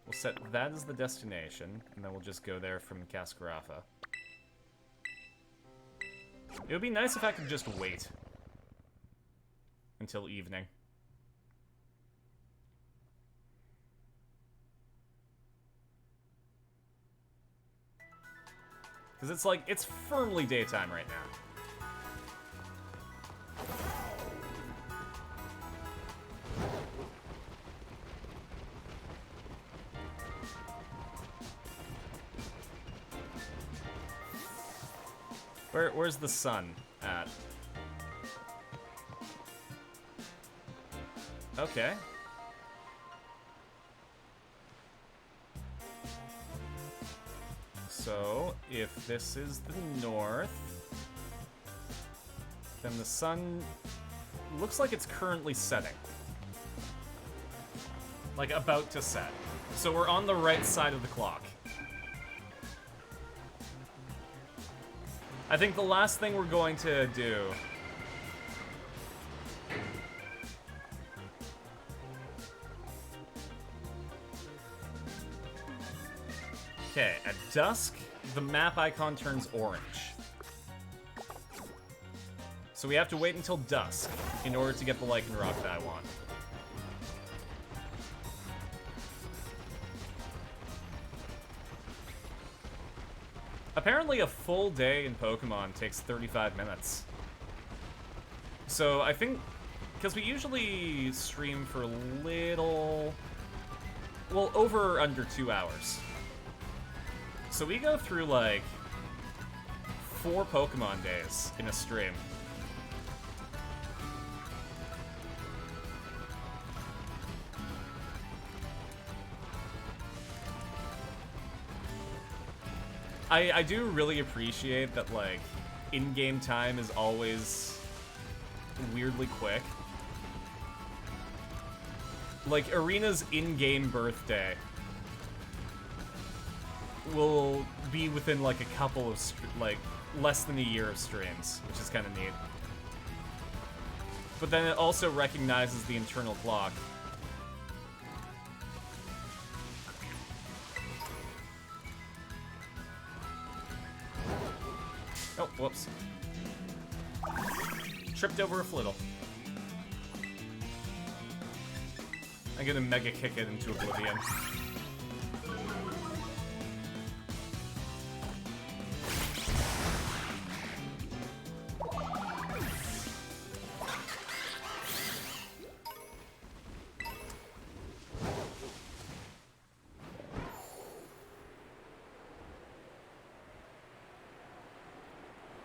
We'll set that as the destination, and then we'll just go there from Cascarafa. It would be nice if I could just wait until evening. Because it's like, it's firmly daytime right now. Where's the sun at? Okay. So, if this is the north, then the sun looks like it's currently setting. Like, about to set. So we're on the right side of the clock. I think the last thing we're going to do Okay, at dusk, the map icon turns orange. So we have to wait until dusk in order to get the Lycanroc that I want. Apparently a full day in Pokemon takes 35 minutes. So I think, because we usually stream for a little, well, over or under 2 hours. So we go through like 4 Pokemon days in a stream. I do really appreciate that, like, in-game time is always weirdly quick. Like, Arena's in-game birthday will be within, like, a couple of, like, less than a year of streams, which is kind of neat. But then it also recognizes the internal clock. Oh, whoops. Tripped over a Flittle. I'm gonna Mega Kick it into oblivion.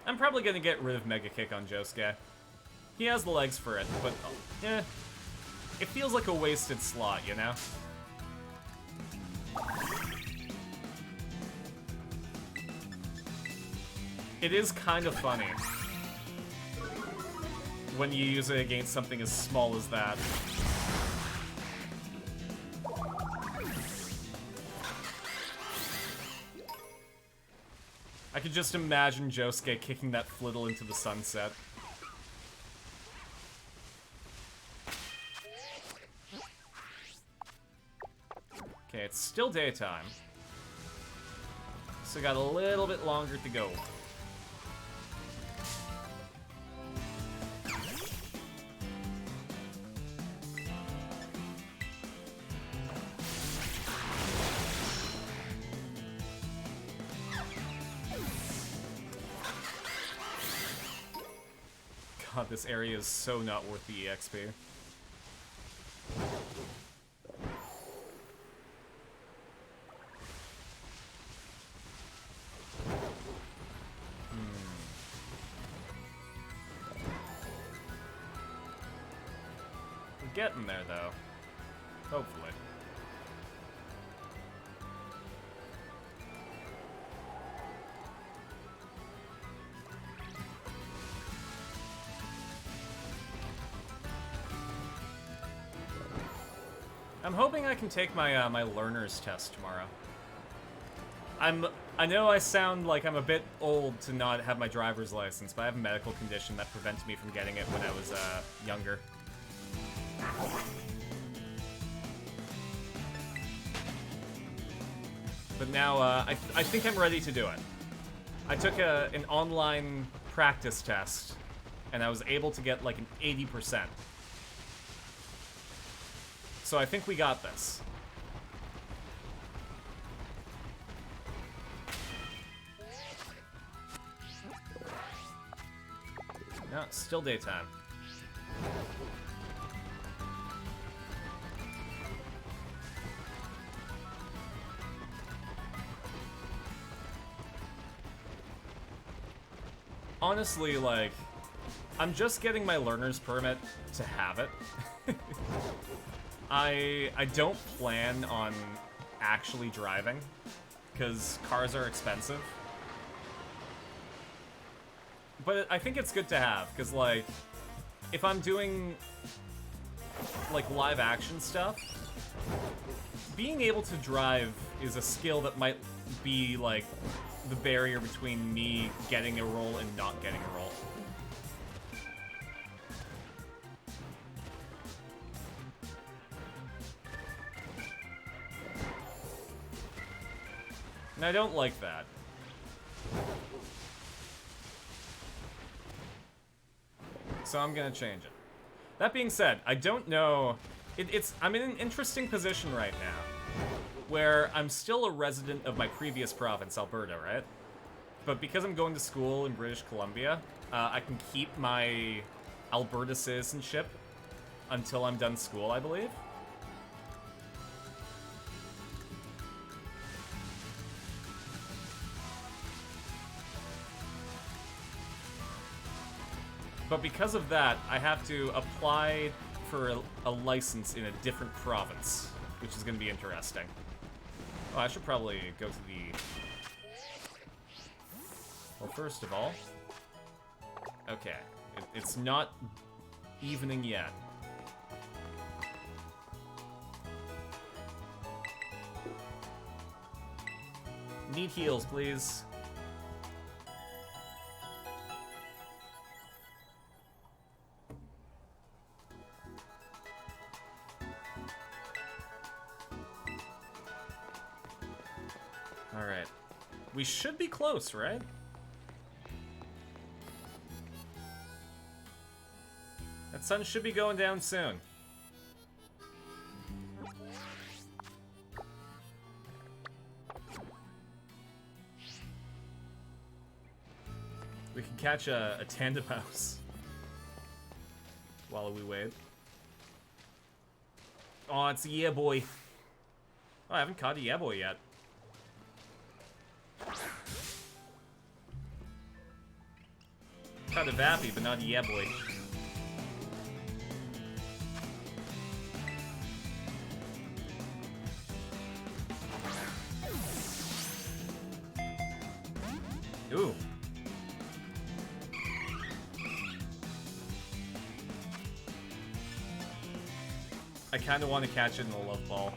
I'm probably gonna get rid of Mega Kick on Josuke. He has the legs for it, but it feels like a wasted slot, you know? It is kind of funny when you use it against something as small as that. I could just imagine Josuke kicking that Flittle into the sunset. Okay, it's still daytime. So got a little bit longer to go. God, this area is so not worth the EXP. We're getting there, though. Hopefully. I'm hoping I can take my my learner's test tomorrow. I know I sound like I'm a bit old to not have my driver's license, but I have a medical condition that prevents me from getting it when I was younger. But now I think I'm ready to do it. I took an online practice test, and I was able to get like an 80%. So I think we got this. No, it's still daytime. Honestly, like, I'm just getting my learner's permit to have it. I don't plan on actually driving, because cars are expensive. But I think it's good to have, because, like, if I'm doing, like, live action stuff, being able to drive is a skill that might be, like, the barrier between me getting a role and not getting a role. And I don't like that. So I'm gonna change it. That being said, I don't know... I'm in an interesting position right now, where I'm still a resident of my previous province, Alberta, right? But because I'm going to school in British Columbia, I can keep my Alberta citizenship until I'm done school, I believe. But because of that, I have to apply for a license in a different province, which is going to be interesting. Oh, I should probably go to the... Well, first of all... Okay, it's not evening yet. Need heals, please. Alright. We should be close, right? That sun should be going down soon. We can catch a tandem mouse while we wait. Oh, it's a yeah boy. Oh, I haven't caught a yeah boy yet. Caught a Vappy, but not a yeah boy. Ooh. I kind of want to catch it in the love ball,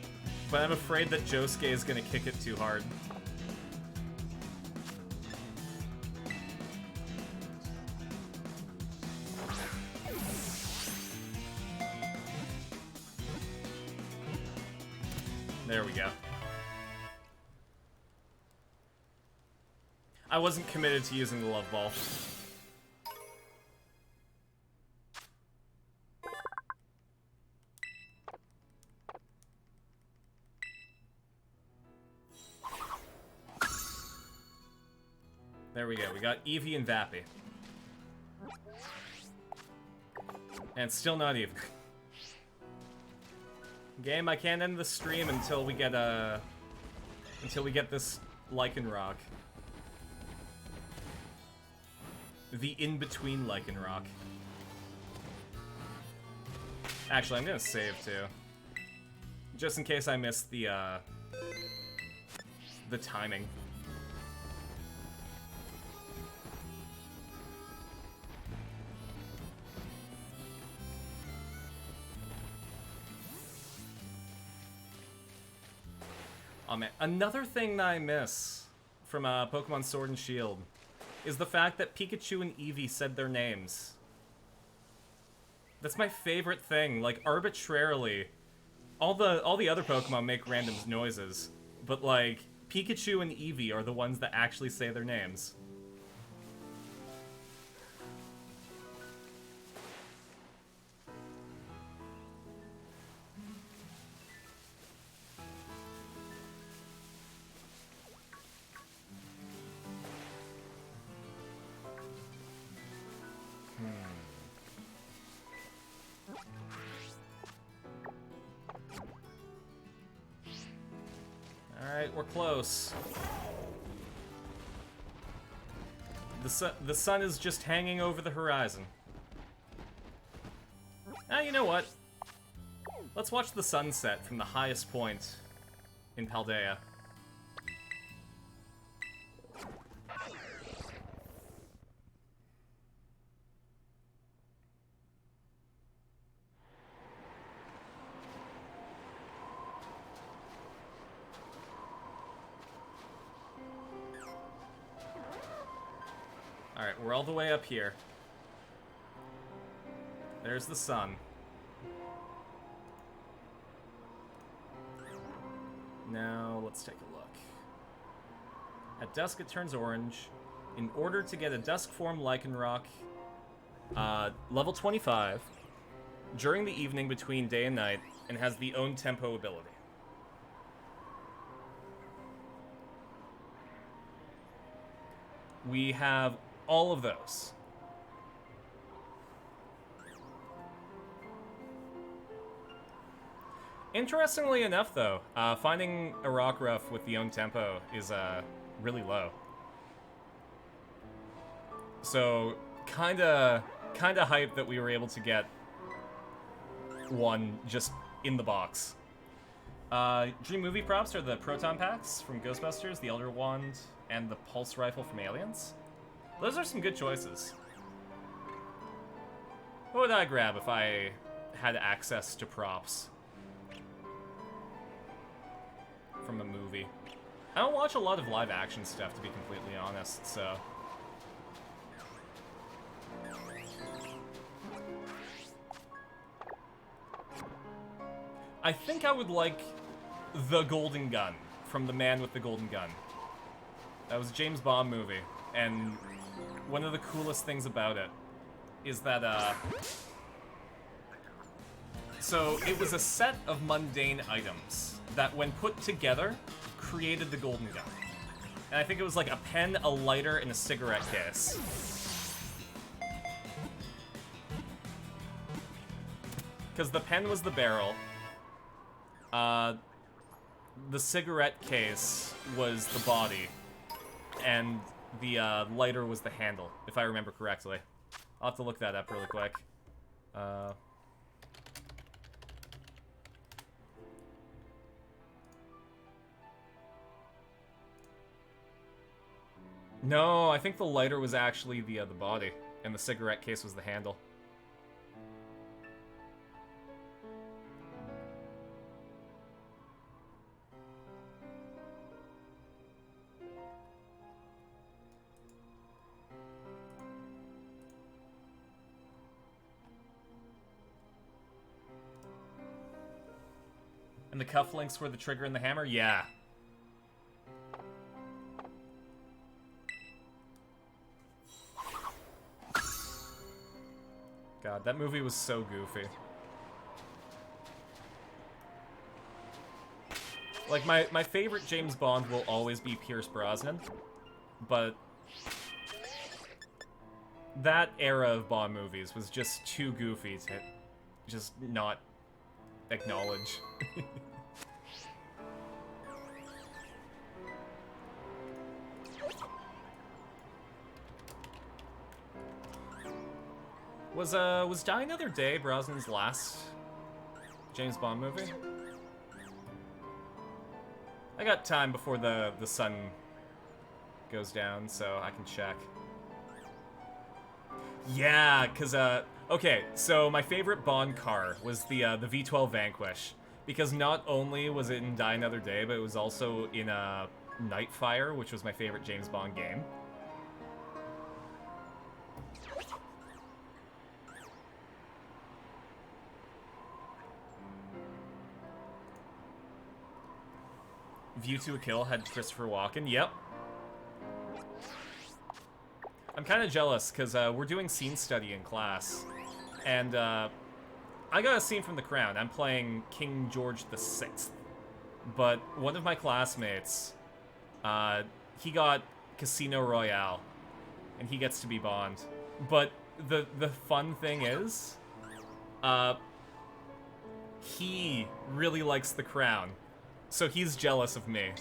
but I'm afraid that Josuke is going to kick it too hard. There we go. I wasn't committed to using the love ball. There we go. We got Eevee and Vappy. And it's still not even. Game, I can't end the stream until we get this Lycanroc. The in-between Lycanroc. Actually, I'm gonna save too. Just in case I miss the timing. Oh man, another thing that I miss from Pokemon Sword and Shield is the fact that Pikachu and Eevee said their names. That's my favorite thing, like, arbitrarily. All the other Pokemon make random noises, but, like, Pikachu and Eevee are the ones that actually say their names. Alright, we're close. The sun is just hanging over the horizon. Ah, you know what? Let's watch the sunset from the highest point in Paldea. Alright, we're all the way up here. There's the sun. Now, let's take a look. At dusk, it turns orange. In order to get a dusk form Lycanroc, level 25, during the evening between day and night, and has the own tempo ability. We have all of those. Interestingly enough, though, finding a Rockruff with the own tempo is really low. So, kinda hyped that we were able to get one just in the box. Dream movie props are the Proton Packs from Ghostbusters, the Elder Wand, and the Pulse Rifle from Aliens. Those are some good choices. What would I grab if I had access to props from a movie? I don't watch a lot of live action stuff, to be completely honest, so... I think I would like the Golden Gun from The Man with the Golden Gun. That was a James Bond movie, and one of the coolest things about it is that, so it was a set of mundane items that, when put together, created the Golden Gun. And I think it was like a pen, a lighter, and a cigarette case. Because the pen was the barrel, the cigarette case was the body, and the lighter was the handle, if I remember correctly. I'll have to look that up really quick. No, I think the lighter was actually the body, and the cigarette case was the handle. And the cufflinks were the trigger and the hammer? Yeah. God, that movie was so goofy. Like, my favorite James Bond will always be Pierce Brosnan, but that era of Bond movies was just too goofy to just not acknowledge. Was Die Another Day Brosnan's last James Bond movie? I got time before the sun goes down, so I can check. Yeah, because, okay, so my favorite Bond car was the V12 Vanquish, because not only was it in Die Another Day, but it was also in, Nightfire, which was my favorite James Bond game. View to a Kill had Christopher Walken. Yep. I'm kind of jealous, because we're doing scene study in class. And I got a scene from The Crown. I'm playing King George VI. But one of my classmates, he got Casino Royale. And he gets to be Bond. But the fun thing is, he really likes The Crown. So he's jealous of me.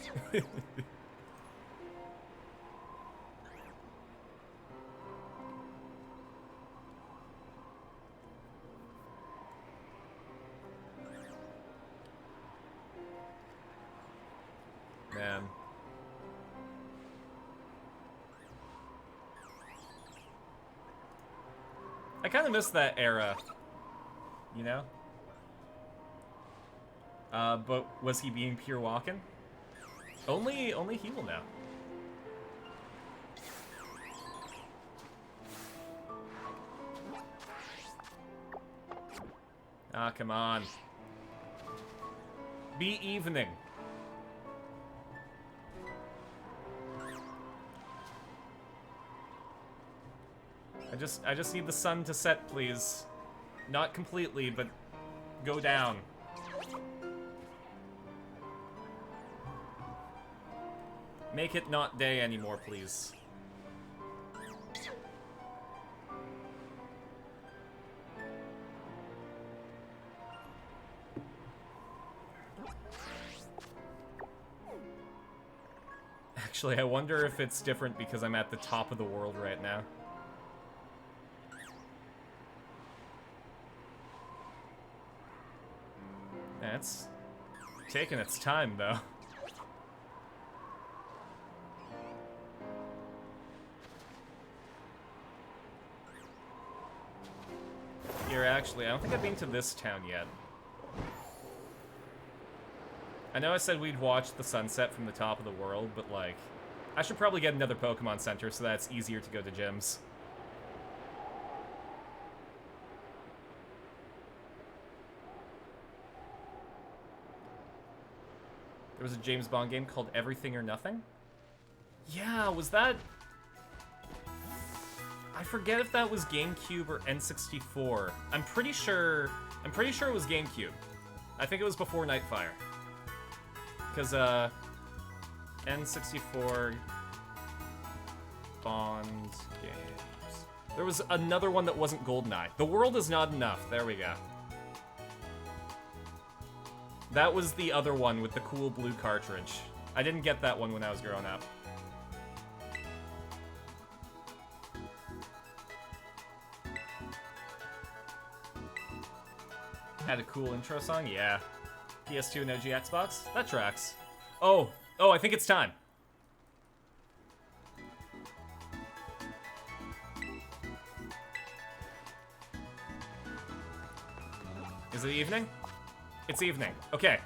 Man. I kind of miss that era, you know? But was he being pure Walken? Only he will know. Ah, come on. Be evening. I just need the sun to set, please. Not completely, but go down. Make it not day anymore, please. Actually, I wonder if it's different because I'm at the top of the world right now. Yeah, it's taking its time, though. Here, actually, I don't think I've been to this town yet. I know I said we'd watch the sunset from the top of the world, but, like, I should probably get another Pokemon Center so that it's easier to go to gyms. There was a James Bond game called Everything or Nothing? Yeah, was that... I forget if that was GameCube or N64. I'm pretty sure it was GameCube. I think it was before Nightfire. Because, N64 Bond games. There was another one that wasn't GoldenEye. The World Is Not Enough. There we go. That was the other one with the cool blue cartridge. I didn't get that one when I was growing up. Had a cool intro song? Yeah. PS2 and OG Xbox? That tracks. Oh, I think it's time. Is it evening? It's evening. Okay.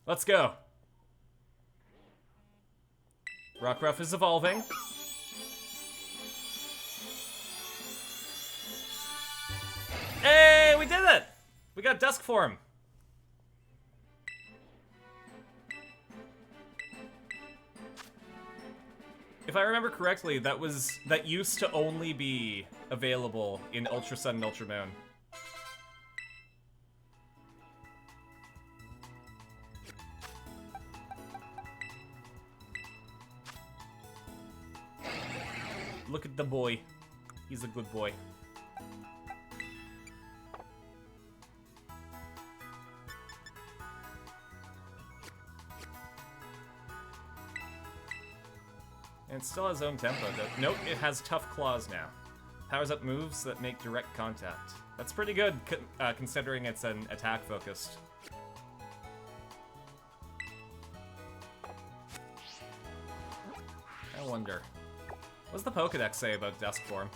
Let's go. Rockruff is evolving. Hey, we did it! We got Dusk Form. If I remember correctly, that used to only be available in Ultra Sun and Ultra Moon. Look at the boy. He's a good boy. And it still has its own tempo, though. Nope, it has tough claws now. Powers up moves that make direct contact. That's pretty good, considering it's an attack-focused. I wonder. What does the Pokedex say about Dusk Form?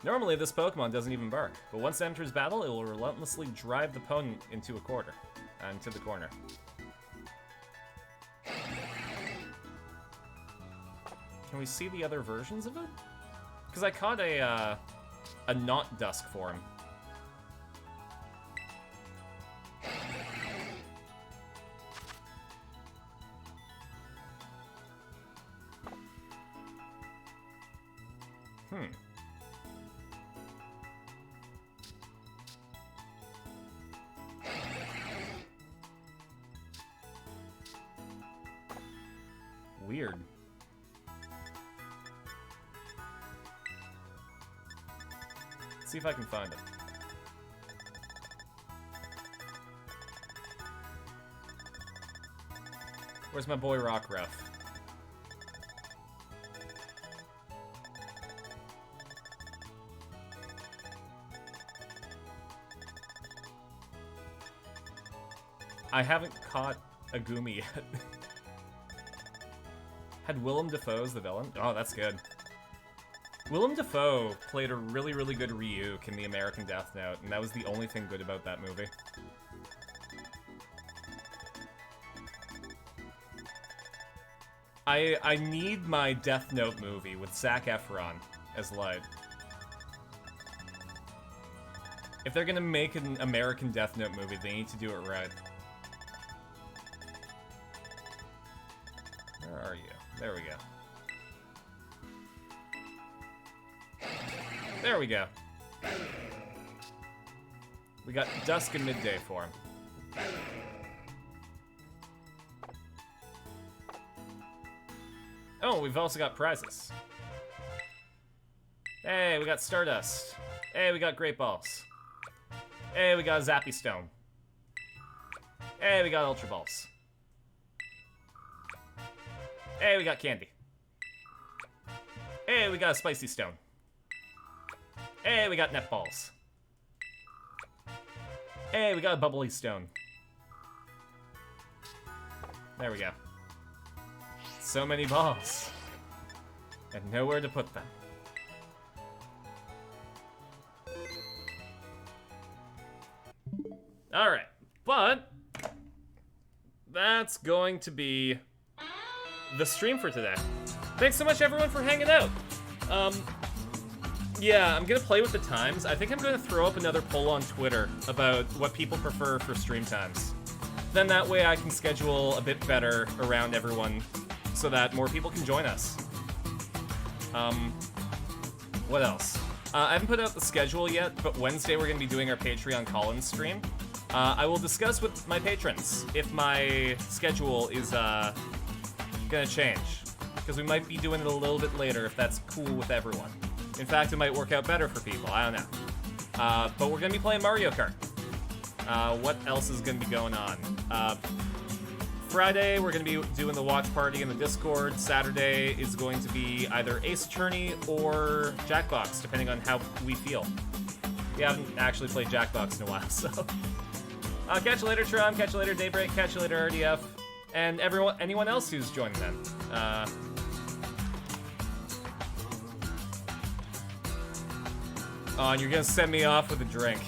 Normally, this Pokemon doesn't even bark, but once it enters battle, it will relentlessly drive the opponent into the corner. Can we see the other versions of it? Because I caught a not Dusk Form. Weird. Let's see if I can find it. Where's my boy Rockruff? I haven't caught a Gumi yet. Had Willem Dafoe's the villain? Oh, that's good. Willem Dafoe played a really, really good Ryuk in the American Death Note, and that was the only thing good about that movie. I need my Death Note movie with Zac Efron as Light. If they're gonna make an American Death Note movie, they need to do it right. Where are you? There we go. There we go. We got dusk and midday for him. Oh, we've also got prizes. Hey, we got Stardust. Hey, we got Great Balls. Hey, we got a Zappy Stone. Hey, we got Ultra Balls. Hey, we got candy. Hey, we got a Spicy Stone. Hey, we got Net Balls. Hey, we got a Bubbly Stone. There we go. So many balls. And nowhere to put them. Alright, but that's going to be the stream for today. Thanks so much everyone for hanging out. Yeah, I'm gonna play with the times. I think I'm gonna throw up another poll on Twitter about what people prefer for stream times. Then that way I can schedule a bit better around everyone so that more people can join us. What else? I haven't put out the schedule yet, but Wednesday we're gonna be doing our Patreon call-in stream. I will discuss with my patrons if my schedule is gonna change, because we might be doing it a little bit later if that's cool with everyone. In fact, it might work out better for people, I don't know. But we're gonna be playing Mario Kart. What else is gonna be going on? Friday, we're gonna be doing the watch party in the Discord. Saturday is going to be either Ace Attorney or Jackbox, depending on how we feel. We haven't actually played Jackbox in a while, so. Catch you later, Tron. Catch you later, Daybreak. Catch you later, RDF. And anyone else who's joining them. Oh, and you're gonna send me off with a drink.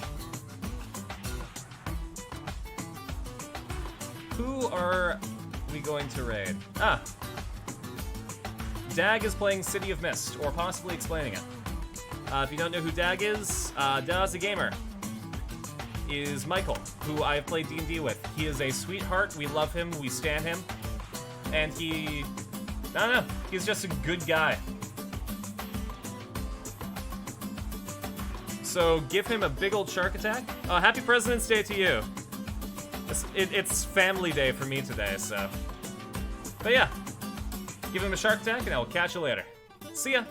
Who are we going to raid? Dag is playing City of Mist, or possibly explaining it. If you don't know who Dag is, Daz a Gamer is Michael, who I've played D&D with. He is a sweetheart, we love him, we stan him, and I don't know, he's just a good guy. So give him a big old shark attack. Happy President's Day to you. It's family day for me today, so. But yeah, give him a shark attack and I will catch you later. See ya.